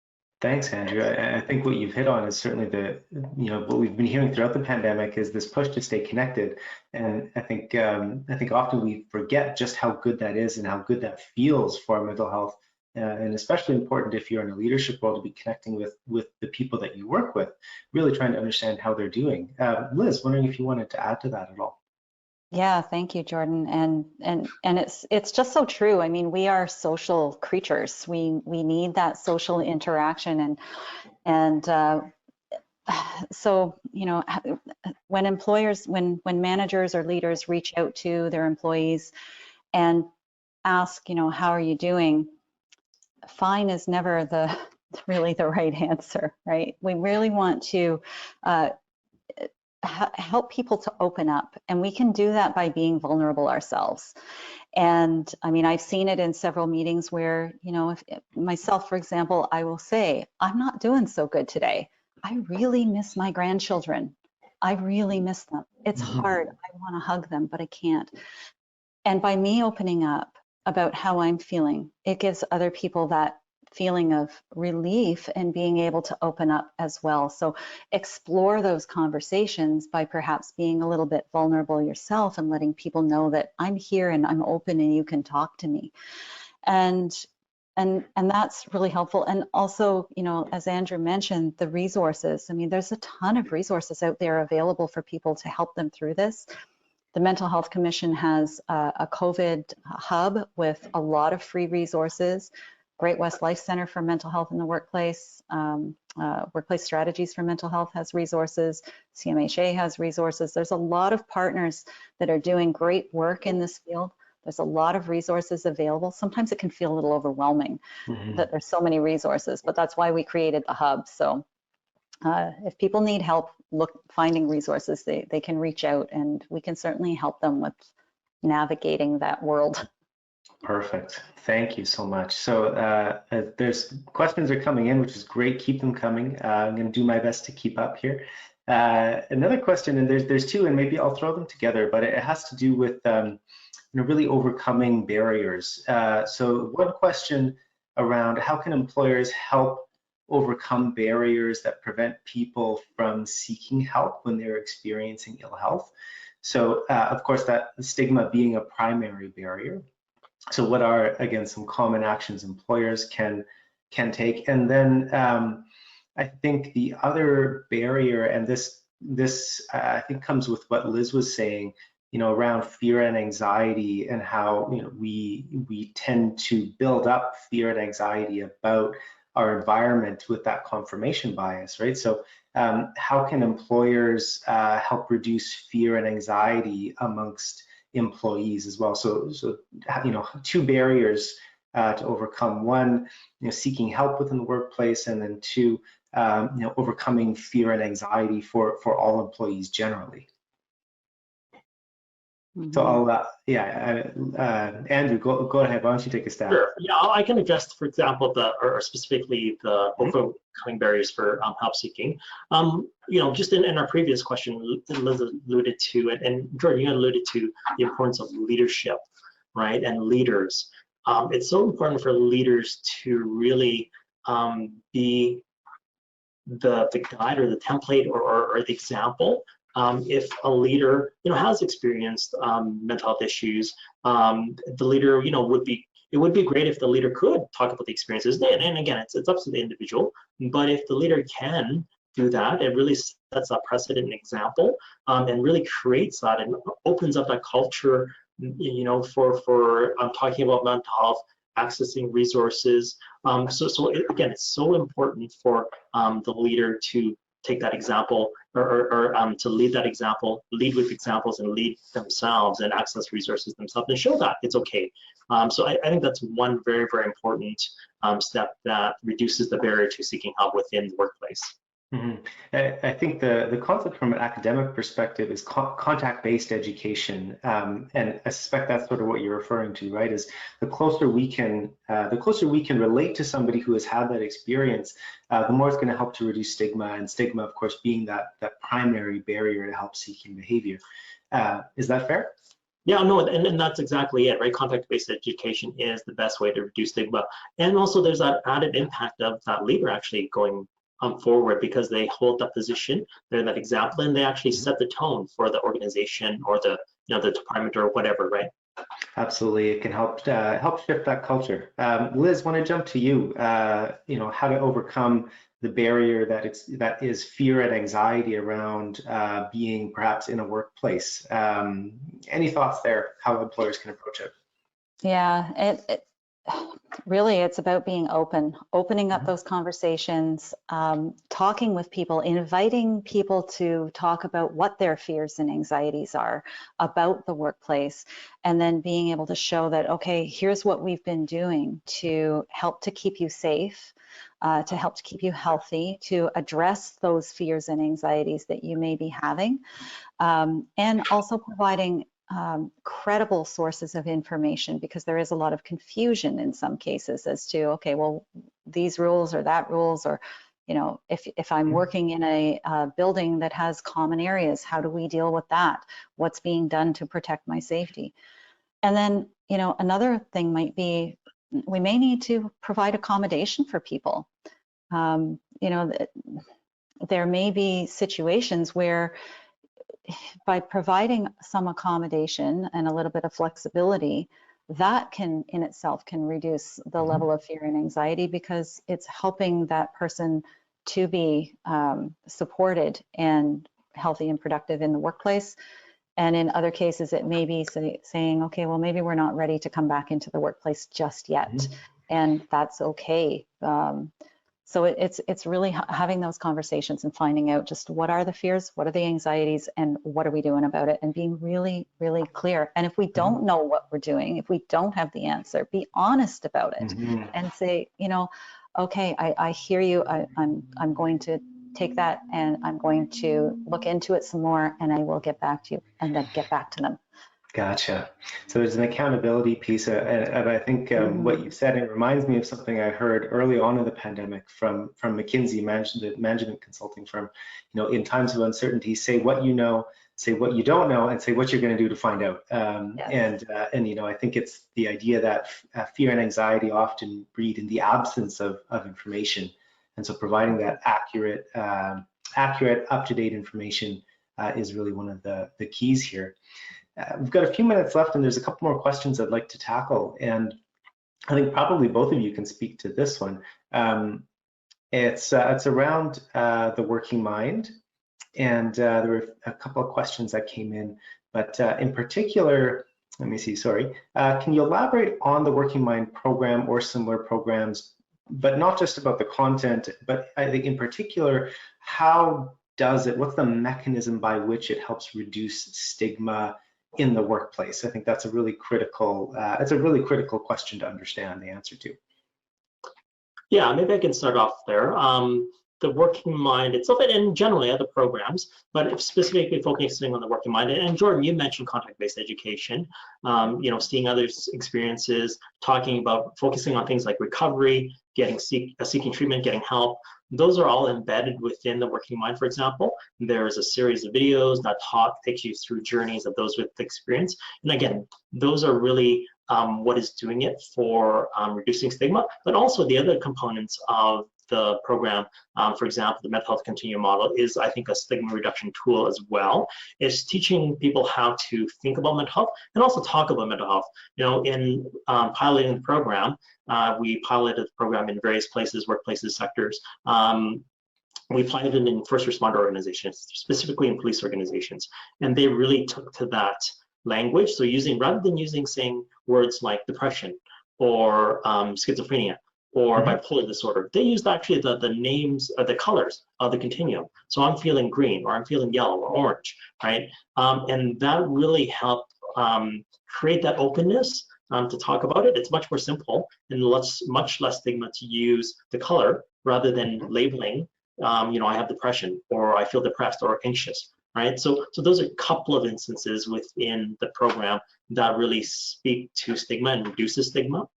Speaker 2: Thanks, Andrew. I think what you've hit on is certainly what we've been hearing throughout the pandemic is this push to stay connected. And I think often we forget just how good that is and how good that feels for our mental health. And especially important if you're in a leadership role to be connecting with the people that you work with, really trying to understand how they're doing. Liz, wondering if you wanted to add to that at all.
Speaker 4: Yeah, thank you, Jordan. And it's just so true. I mean, we are social creatures. We need that social interaction, and so when employers, when managers or leaders reach out to their employees and ask, how are you doing? Fine is never really the right answer, right? We really want to help people to open up, and we can do that by being vulnerable ourselves. And I mean, I've seen it in several meetings where, if myself, for example, I will say, I'm not doing so good today. I really miss my grandchildren. I really miss them. It's hard. I want to hug them, but I can't. And by me opening up about how I'm feeling, it gives other people that feeling of relief and being able to open up as well. So explore those conversations by perhaps being a little bit vulnerable yourself and letting people know that I'm here and I'm open and you can talk to me. And that's really helpful. And also, as Andrew mentioned, the resources. I mean, there's a ton of resources out there available for people to help them through this. The Mental Health Commission has a COVID hub with a lot of free resources. Great West Life Center for Mental Health in the Workplace, Workplace Strategies for Mental Health has resources, CMHA has resources. There's a lot of partners that are doing great work in this field. There's a lot of resources available. Sometimes it can feel a little overwhelming that there's so many resources, but that's why we created the hub. So if people need help finding resources, they can reach out, and we can certainly help them with navigating that world.
Speaker 2: Perfect. Thank you so much. So there's questions are coming in, which is great. Keep them coming. I'm going to do my best to keep up here. Another question, and there's two, and maybe I'll throw them together, but it has to do with really overcoming barriers. So one question around how can employers help overcome barriers that prevent people from seeking help when they're experiencing ill health? So of course, that stigma being a primary barrier. So what are, again, some common actions employers can take? And then I think the other barrier, and this I think comes with what Liz was saying, around fear and anxiety, and how we tend to build up fear and anxiety about our environment with that confirmation bias, right? So how can employers help reduce fear and anxiety amongst employees as well? So two barriers to overcome: one, seeking help within the workplace, and then two, overcoming fear and anxiety for all employees generally.
Speaker 4: Mm-hmm.
Speaker 2: So I'll, Andrew, go ahead. Why don't you take a stab?
Speaker 3: Sure. Yeah, I can address, for example, or specifically the overcoming barriers for help seeking. Just in our previous question, Liz alluded to it, and Jordan, you alluded to the importance of leadership, right, and leaders. It's so important for leaders to really be the guide or the template or the example. If a leader, has experienced mental health issues, the leader, it would be great if the leader could talk about the experiences. And again, it's up to the individual. But if the leader can do that, it really sets a precedent and example, and really creates that and opens up that culture, for talking about mental health, accessing resources. Again, it's so important for the leader to take that example, or to lead that example, lead with examples, and lead themselves and access resources themselves and show that it's okay. So I think that's one very, very important step that reduces the barrier to seeking help within the workplace.
Speaker 2: Mm-hmm. I think the concept from an academic perspective is contact-based education, and I suspect that's sort of what you're referring to, right? Is the closer we can relate to somebody who has had that experience, the more it's going to help to reduce stigma, and stigma, of course, being that primary barrier to help-seeking behavior. Is that fair?
Speaker 3: Yeah, no, and that's exactly it, right? Contact-based education is the best way to reduce stigma, and also there's that added impact of that leader actually going forward, because they hold that position, they're that example, and they actually set the tone for the organization or the the department or whatever, right?
Speaker 2: Absolutely, it can help shift that culture. Liz, want to jump to you? How to overcome the barrier that is fear and anxiety around being perhaps in a workplace. Any thoughts there? How employers can approach it?
Speaker 4: Yeah, really, it's about being opening up those conversations, talking with people, inviting people to talk about what their fears and anxieties are about the workplace, and then being able to show that, okay, here's what we've been doing to help to keep you safe, to help to keep you healthy, to address those fears and anxieties that you may be having, and also providing credible sources of information, because there is a lot of confusion in some cases as to, okay, well, these rules or that rules, or if I'm working in a building that has common areas, how do we deal with that? What's being done to protect my safety? And then another thing might be, we may need to provide accommodation for people. There may be situations where, by providing some accommodation and a little bit of flexibility, that can in itself can reduce the level of fear and anxiety, because it's helping that person to be supported and healthy and productive in the workplace. And in other cases, it may be saying, okay, well, maybe we're not ready to come back into the workplace just yet, and that's okay. So it's really having those conversations and finding out just what are the fears, what are the anxieties, and what are we doing about it, and being really, really clear. And if we don't know what we're doing, if we don't have the answer, be honest about it and say, okay, I hear you. I'm going to take that and I'm going to look into it some more, and I will get back to you, and then get back to them.
Speaker 2: Gotcha. So there's an accountability piece, and I think what you said, it reminds me of something I heard early on in the pandemic from McKinsey, the management consulting firm. You know, in times of uncertainty, say what you know, say what you don't know, and say what you're going to do to find out.
Speaker 4: Yes.
Speaker 2: And you know, I think it's the idea that fear and anxiety often breed in the absence of information, and so providing that accurate, up-to-date information is really one of the keys here. We've got a few minutes left, and there's a couple more questions I'd like to tackle, and I think probably both of you can speak to this one. It's around the working mind, and there were a couple of questions that came in, but in particular, let me see, sorry, can you elaborate on the Working Mind program or similar programs, but not just about the content, but I think in particular, how does it, what's the mechanism by which it helps reduce stigma in the workplace? I think that's a really critical, it's a really critical question to understand the answer to.
Speaker 3: Yeah, maybe I can start off there. The Working Mind itself, and generally other programs, but specifically focusing on the Working Mind. And Jordan, you mentioned contact-based education, you know, seeing others' experiences, talking about focusing on things like recovery, seeking treatment, getting help. Those are all embedded within the Working Mind, for example. There's a series of videos that takes you through journeys of those with experience. And again, those are really what is doing it for reducing stigma, but also the other components of the program, for example, the mental health continuum model is, I think, a stigma reduction tool as well. It's teaching people how to think about mental health and also talk about mental health. You know, in piloting the program, we piloted the program in various places, workplaces, sectors. We piloted it in first responder organizations, specifically in police organizations, and they really took to that language. So rather than saying words like depression or schizophrenia or bipolar disorder, they used actually the names or the colors of the continuum. So I'm feeling green, or I'm feeling yellow or orange, right? And that really helped create that openness to talk about it. It's much more simple and much less stigma to use the color rather than labeling, you know, I have depression, or I feel depressed or anxious. Right, so those are a couple of instances within the program that really speak to stigma and reduces stigma.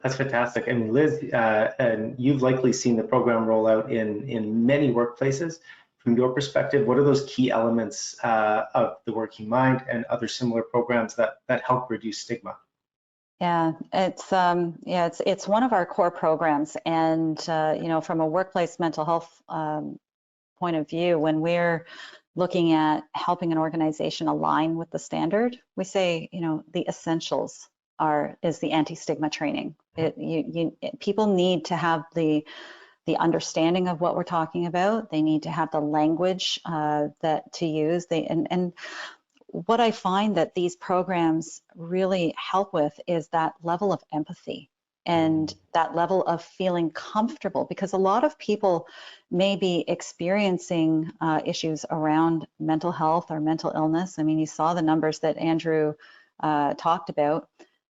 Speaker 2: That's fantastic. I mean, Liz, and you've likely seen the program roll out in many workplaces. From your perspective, what are those key elements of the Working Mind and other similar programs that help reduce stigma?
Speaker 4: Yeah, it's one of our core programs, and you know, from a workplace mental health point of view, when we're looking at helping an organization align with the standard, we say, you know, the essentials is the anti-stigma training. People need to have the understanding of what we're talking about. They need to have the language that to use. And what I find that these programs really help with is that level of empathy and that level of feeling comfortable, because a lot of people may be experiencing issues around mental health or mental illness. I mean, you saw the numbers that Andrew talked about,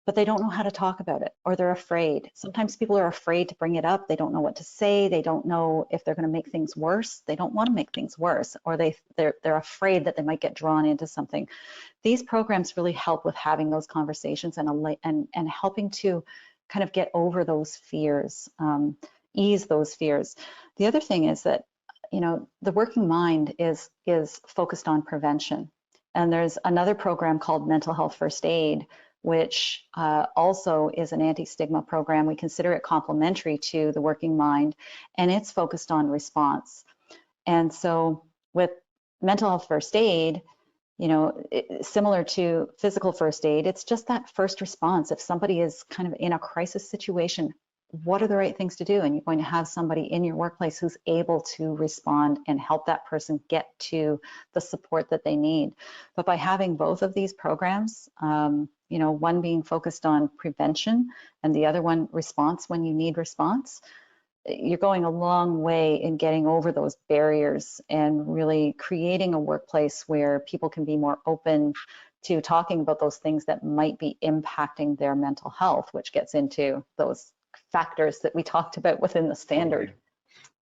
Speaker 4: but they don't know how to talk about it, or they're afraid. Sometimes people are afraid to bring it up. They don't know what to say. They don't know if they're going to make things worse. They don't want to make things worse, or they're afraid that they might get drawn into something. These programs really help with having those conversations and helping to kind of get over those fears, ease those fears. The other thing is that, you know, the Working Mind is focused on prevention. And there's another program called Mental Health First Aid, which also is an anti-stigma program. We consider it complementary to the Working Mind, and it's focused on response. And so with Mental Health First Aid, you know, similar to physical first aid, it's just that first response. If somebody is kind of in a crisis situation, what are the right things to do? And you're going to have somebody in your workplace who's able to respond and help that person get to the support that they need. But by having both of these programs, you know, one being focused on prevention and the other one response when you need response, you're going a long way in getting over those barriers and really creating a workplace where people can be more open to talking about those things that might be impacting their mental health, which gets into those factors that we talked about within the standard.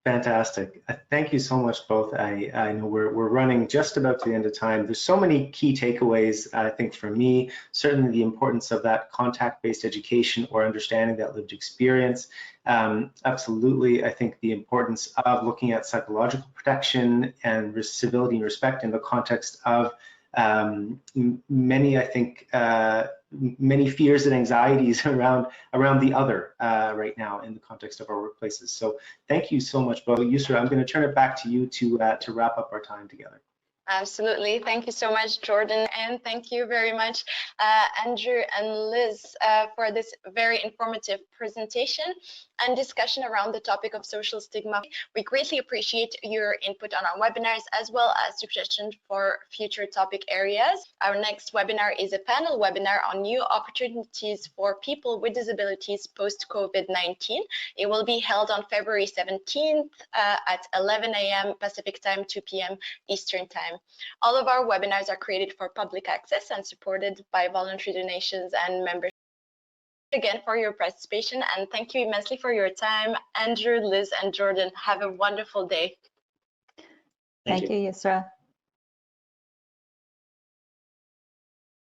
Speaker 2: Fantastic. Thank you so much, both. I know we're running just about to the end of time. There's so many key takeaways, I think, for me. Certainly the importance of that contact-based education or understanding that lived experience. Absolutely, I think the importance of looking at psychological protection and civility and respect in the context of many, I think, many fears and anxieties around the other right now in the context of our workplaces. So thank you so much, both. Yusra, I'm going to turn it back to you to wrap up our time together.
Speaker 1: Absolutely. Thank you so much, Jordan. And thank you very much, Andrew and Liz, for this very informative presentation and discussion around the topic of social stigma. We greatly appreciate your input on our webinars as well as suggestions for future topic areas. Our next webinar is a panel webinar on new opportunities for people with disabilities post-COVID-19. It will be held on February 17th at 11 a.m. Pacific time, 2 p.m. Eastern time. All of our webinars are created for public access and supported by voluntary donations and membership. Again for your participation, and thank you immensely for your time. Andrew, Liz, and Jordan, have a wonderful day.
Speaker 4: Thank you, Yusra.